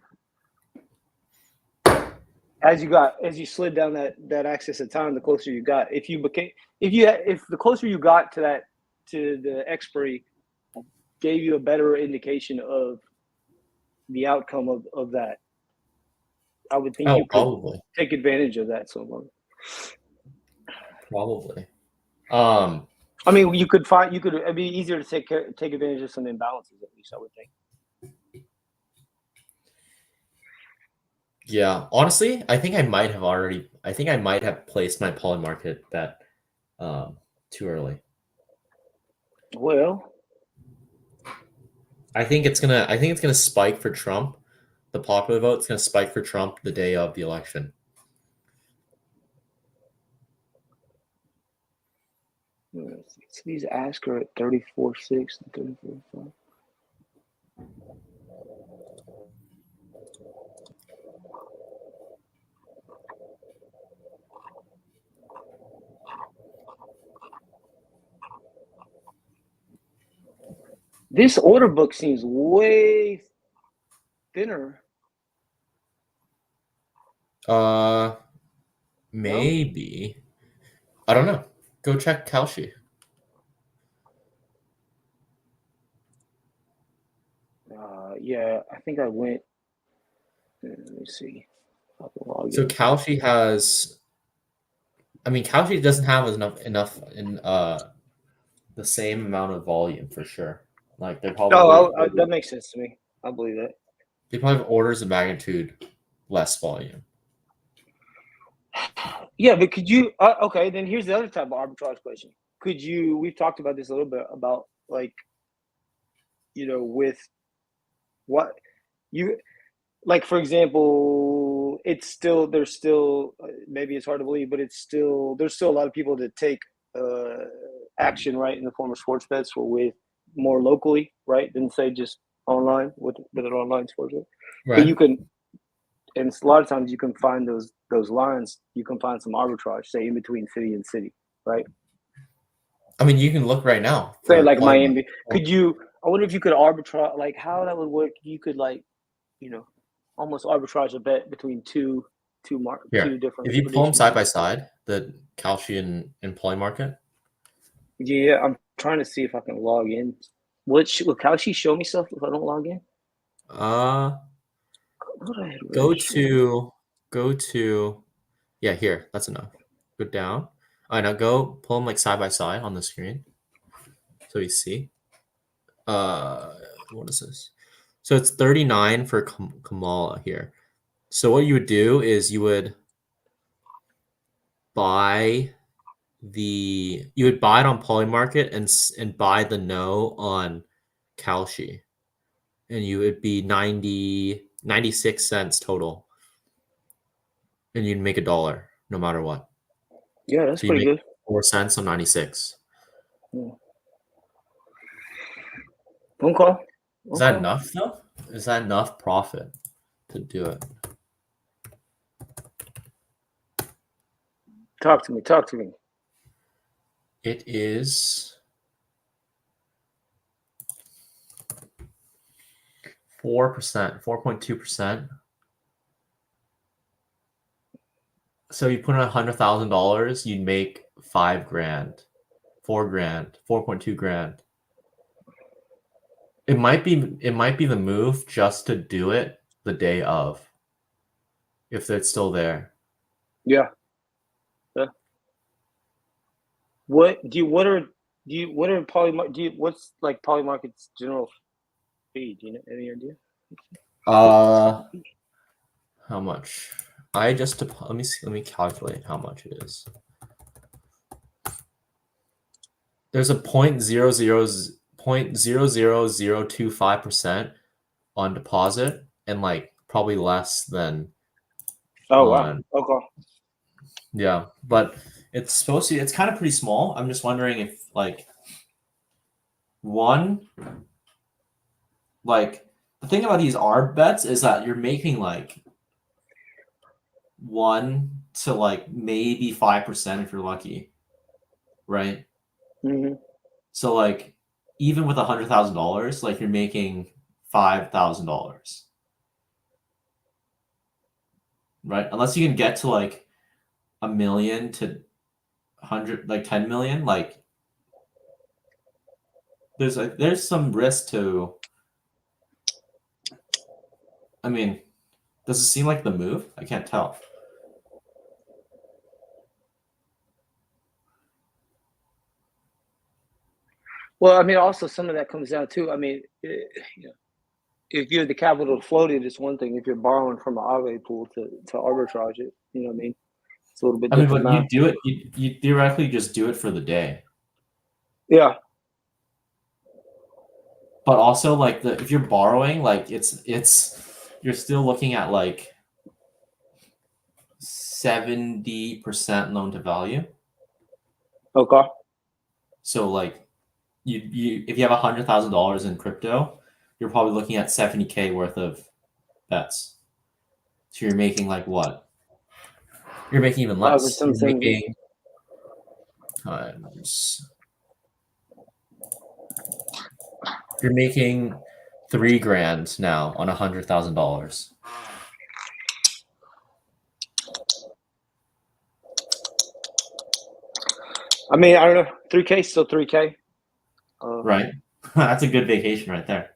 as you slid down that axis of time, the closer you got. If the closer you got to the expiry, gave you a better indication of the outcome of that, I would think you could probably take advantage of that somewhat. Probably. I mean, it'd be easier to take advantage of some imbalances, at least I would think. Yeah, honestly, I think I might have placed my poly market bet too early. Well, I think it's gonna spike for Trump. The popular vote's gonna spike for Trump the day of the election. so these ask are at 34.6 and 34.5. This order book seems way thinner. No? Maybe. I don't know. Go check Kalshi. Yeah, I think I went. Let me see. I can log So in. Kalshi has. I mean, Kalshi doesn't have enough in the same amount of volume for sure. Like That makes sense to me. I believe that. they probably have orders of magnitude less volume. Yeah, but could you? Okay, then here's the other type of arbitrage question. Could you? We've talked about this a little bit about like, with what you like. For example, it's still there's still maybe it's hard to believe, but there's still a lot of people that take action right in the form of sports bets or with more locally, right, than say just online with an online sports bet. But you Right. can, and a lot of times you can find those lines. You can find some arbitrage, say in between city and city, right? I mean, you can look right now Say for like polymer. Miami. Could you? I wonder if you could arbitrage, like how that would work. You could like, you know, almost arbitrage a bet between two Here, different if you pull them predictions. side by side, the Kalshi and poly market. Yeah, I'm trying to see if I can log in. Will Kalshi show me stuff if I don't log in? Uh, Go ahead, go register. to go to yeah, here. That's enough. Go down. All right, now go pull them like side by side on the screen so you see. Uh, what is this? So it's 39 for Kamala here. So what you would do is buy you would buy it on Polymarket and buy the no on Kalshi, and you would be 96 cents total, and you'd make $1 no matter what. Yeah, that's So you pretty make good. 4 cents on 96. Yeah. Okay. Is that Okay. enough though? Is that enough profit to do it? Talk to me. Talk to me. It is 4%, 4.2%. So you put in $100,000, you'd make 5 grand, 4 grand, 4.2 grand. It might be the move just to do it the day of, if it's still there. Yeah. Yeah. What do you? What are do you? What are Do you? What's like Polymarket's general fee? Do you know any idea? Uh, how much? Let me see, let me calculate how much it is. There's a 0.000025% on deposit and like probably less than Oh wow. on Okay. yeah, but it's kind of pretty small. I'm just wondering if one like the thing about these ARB bets is that you're making like 1 to like maybe 5% if you're lucky, right? Mm-hmm. So like even with $100,000, like you're making $5,000, right? Unless you can get to like 1 million to 100, like 10 million, like there's some risk to. I mean, does it seem like the move? I can't tell. Well, I mean, also some of that comes down to. I mean, if you have the capital to float it, it's one thing. If you're borrowing from an Aave pool to arbitrage it, you know what I mean? It's a little bit I mean, different but math. you do it. You theoretically just do it for the day. Yeah. But also, like if you're borrowing, like it's you're still looking at like 70% loan to value. Okay. So like you if you have $100,000 in crypto, you're probably looking at 70K worth of bets. So you're making like what? You're making even less. You're making times. You're making $3,000 now on $100,000. I mean, I don't know. 3K still 3K. Right. That's a good vacation right there.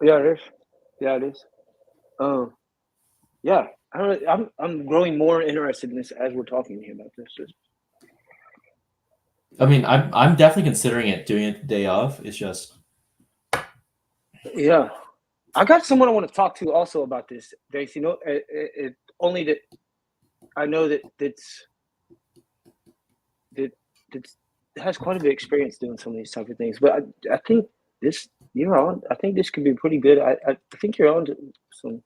Yeah, it is. Yeah, it is. Yeah, I don't know. I'm growing more interested in this as we're talking here about this. I mean, I'm definitely considering it, doing it the day of. It's just Yeah, I got someone I want to talk to also about this. Danksy, you know, it only that I know that has quite a bit of experience doing some of these type of things. But I think this you're on. I think this could be pretty good. I think you're on to some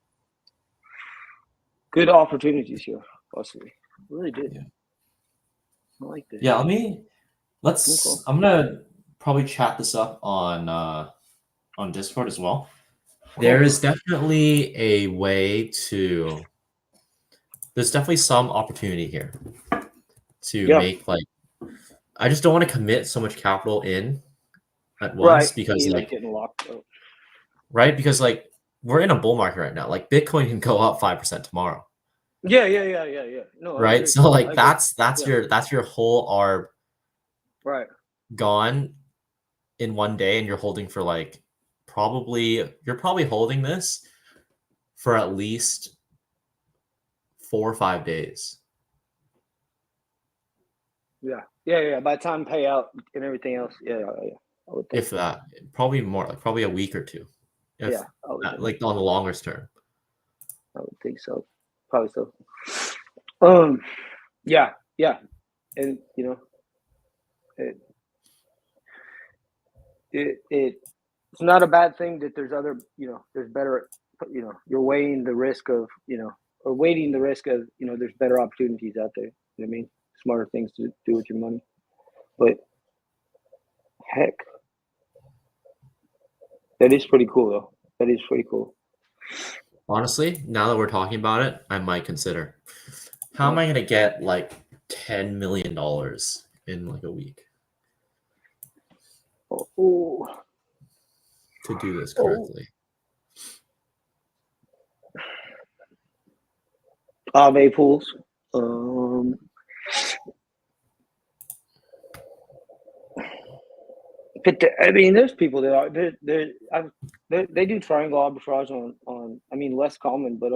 good opportunities here, possibly. I really did. Yeah. I like this. Yeah, let's Okay. I'm gonna probably chat this up on Discord as well. There is definitely a way to there's definitely some opportunity here to Yeah. make like I just don't want to commit so much capital in at Right. once because You're like getting locked up. right because like we're in a bull market right now. Like Bitcoin can go up 5% tomorrow. Yeah. No, I Right? agree. So like I agree. that's your whole ARB Right. gone in one day and you're holding for like you're probably holding this for at least 4 or 5 days. Yeah. By the time payout and everything else, yeah. I would think. If that, probably more, like probably a week or two. If Yeah, I would think. like on the longest term. I would think so. Probably so. Yeah, and you know, it's not a bad thing that there's other, there's better, you're weighing the risk of, or weighting the risk of, there's better opportunities out there. You know what I mean? Smarter things to do with your money. But heck, that is pretty cool though. That is pretty cool. Honestly, now that we're talking about it, I might consider. How am I gonna get like $10 million in like a week Oh. to do this correctly? Aave pools. But I mean, there's people that are they do triangle arbitrage on. I mean, less common, but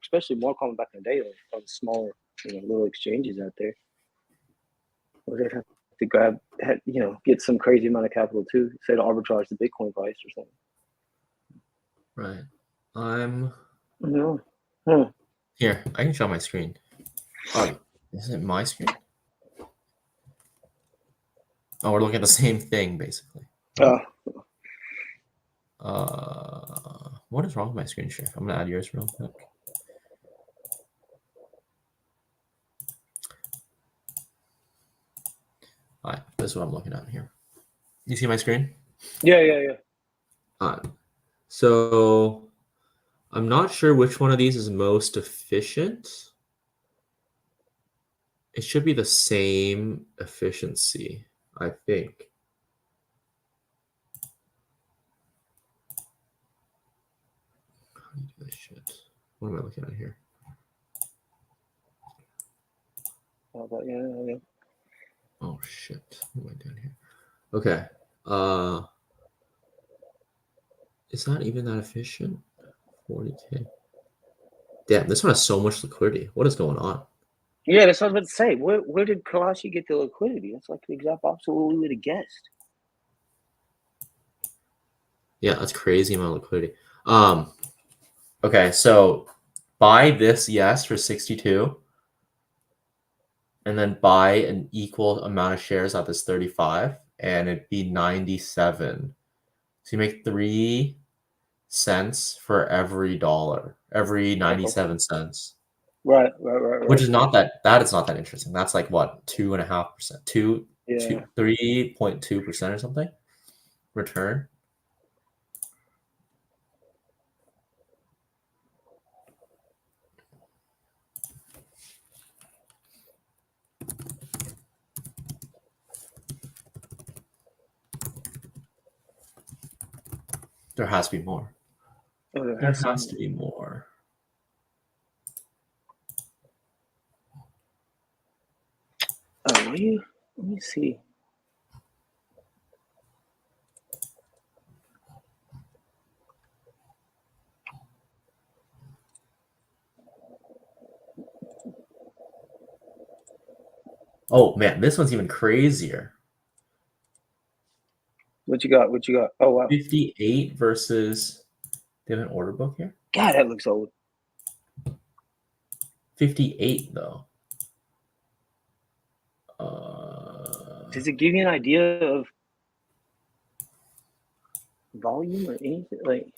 especially more common back in the day, like on smaller, little exchanges out there, where they'd have to get some crazy amount of capital too, say to arbitrage the Bitcoin price or something. Right. Here, I can show my screen. Oh, is it my screen? Oh, we're looking at the same thing basically. What is wrong with my screen share? I'm gonna add yours real quick. All right, this is what I'm looking at here. You see my screen? Yeah. So I'm not sure which one of these is most efficient. It should be the same efficiency, I think. How do you do this shit? What am I looking at here? Yeah. Oh shit. What am I doing here? Okay. It's not even that efficient. 40K. Damn, this one has so much liquidity. What is going on? Yeah, that's what I was about to say. Where did Kalashi get the liquidity? That's like the exact opposite of what we would have guessed. Yeah, that's crazy amount of liquidity. Okay, so buy this yes for 62, and then buy an equal amount of shares at this 35, and it'd be 97. So you make 3 cents for every dollar, every 97 cents. Right. Which is not that is not that interesting. That's like what, 2.5%, Yeah. 3.2% or something return. There has to be more. Oh, There has to be more. Oh, let me see. Oh man, this one's even crazier. What you got? What you got? Oh wow. 58 versus. They have an order book here. God, that looks old. 58 though. Does it give you an idea of volume or anything? Like,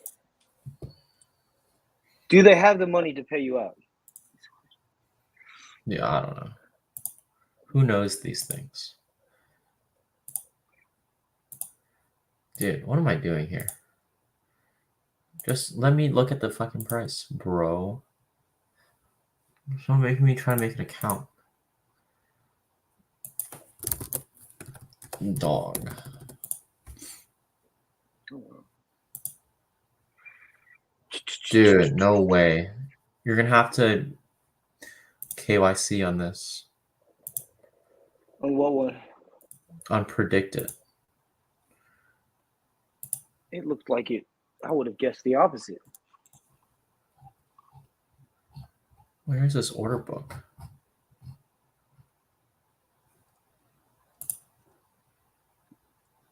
do they have the money to pay you out? Yeah, I don't know. Who knows these things? Dude, what am I doing here? Just let me look at the fucking price, bro. Don't make me try to make an account. Dog. Dude, no way. You're gonna have to KYC on this. On what one? On Predicted. It looked like it. I would have guessed the opposite. Where is this order book?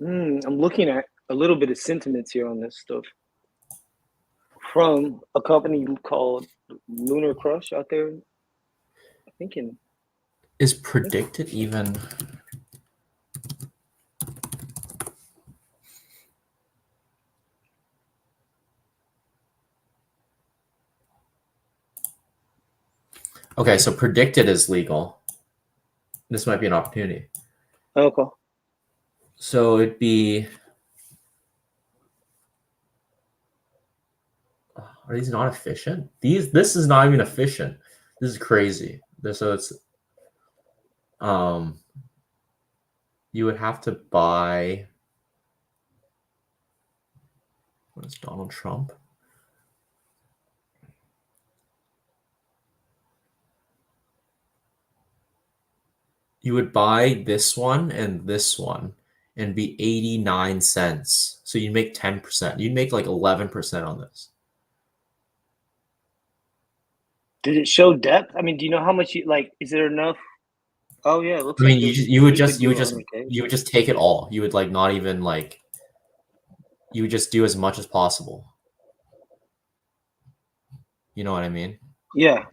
I'm looking at a little bit of sentiments here on this stuff from a company called Lunar Crush out there. I think Is Predicted even? Okay, so Predicted is legal. This might be an opportunity. Okay. So it'd be. Are these not efficient? This is not even efficient. This is crazy. So it's you would have to buy. What is Donald Trump? You would buy this one and be 89 cents. So you'd make 10%. You'd make like 11% on this. Did it show depth? I mean, do you know how much you like? Is there enough? Oh yeah, it looks I mean, like you would just take it all. You would like not even like. You would just do as much as possible. You know what I mean? Yeah.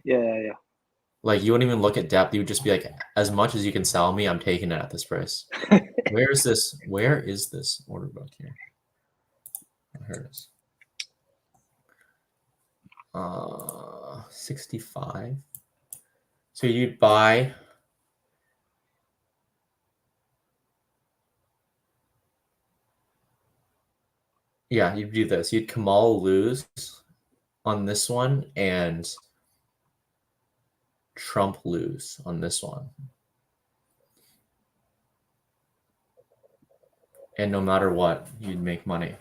Like you wouldn't even look at depth. You would just be like, as much as you can sell me, I'm taking it at this price. Where is this order book here? Oh, here it is. 65. So you'd buy. Yeah, you'd do this. You'd Kamal lose on this one and Trump lose on this one. And no matter what, you'd make money.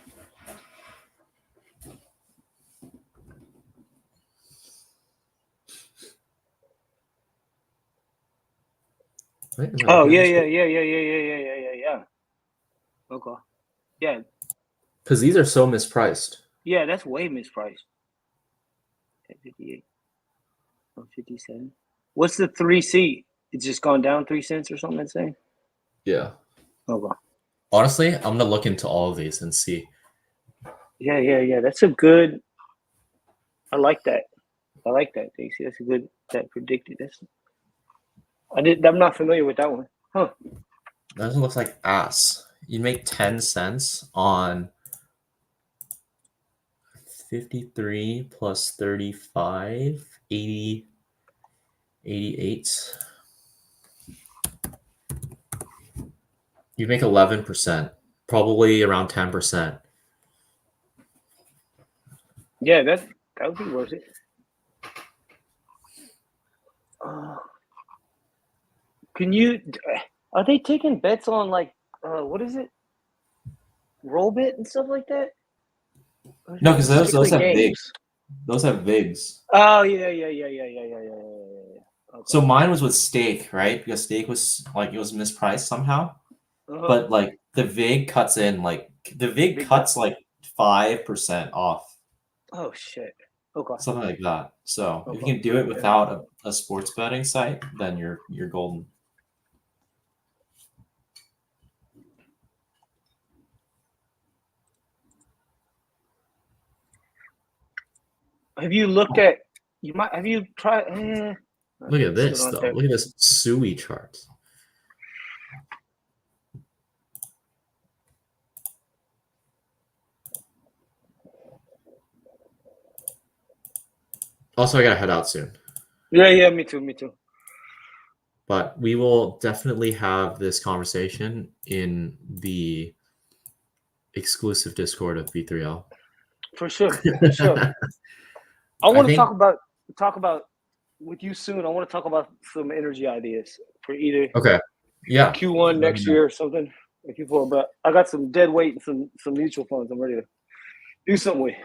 Oh yeah. Okay. Yeah. Because these are so mispriced. Yeah, that's way mispriced. At 58. Or 57. What's the 3C? It's just gone down 3 cents or something, I'd say? Yeah. Okay. Honestly, I'm gonna look into all of these and see. Yeah. That's a good I like that. I like that, Danksy. That's a good that predicted. I'm not familiar with that one. Huh. That doesn't look like ass. You make 10 cents on 53 plus 35, 80, 88. You make 11%, probably around 10%. Yeah, that would be worth it. Can you? Are they taking bets on like what is it? Roll bit and stuff like that? No, because those Strictly have VIGs. games. Those have VIGs. Oh yeah. Okay. So mine was with Stake, right? Because Stake was like it was mispriced somehow. Uh-huh. But like the VIG cuts in like the VIG Big cuts like 5% off. Oh shit. Okay. Something like that. So if you Okay. can do it without a sports betting site, then you're golden. Have you looked at? Have you tried? Look at this still not though. there. Look at this SUI chart. Also, I gotta head out soon. Yeah. Me too. But we will definitely have this conversation in the exclusive Discord of B3L. For sure. I want to talk about with you soon. I want to talk about some energy ideas for either Okay. Yeah. Q1 next year or something. Like Q4, but I got some dead weight and some mutual funds. I'm ready to do something with.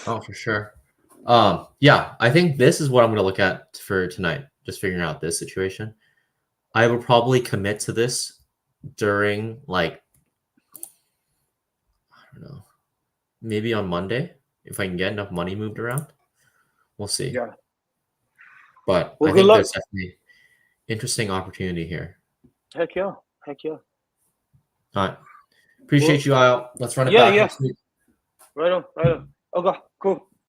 Oh, for sure. Yeah, I think this is what I'm going to look at for tonight. Just figuring out this situation. I will probably commit to this during like I don't know, maybe on Monday if I can get enough money moved around. We'll see. Yeah. But Well, I good think luck. there's definitely interesting opportunity here. Heck yeah. All right. Appreciate you, Al. Let's run it Yeah, back yeah. next week. Right on. Okay, cool.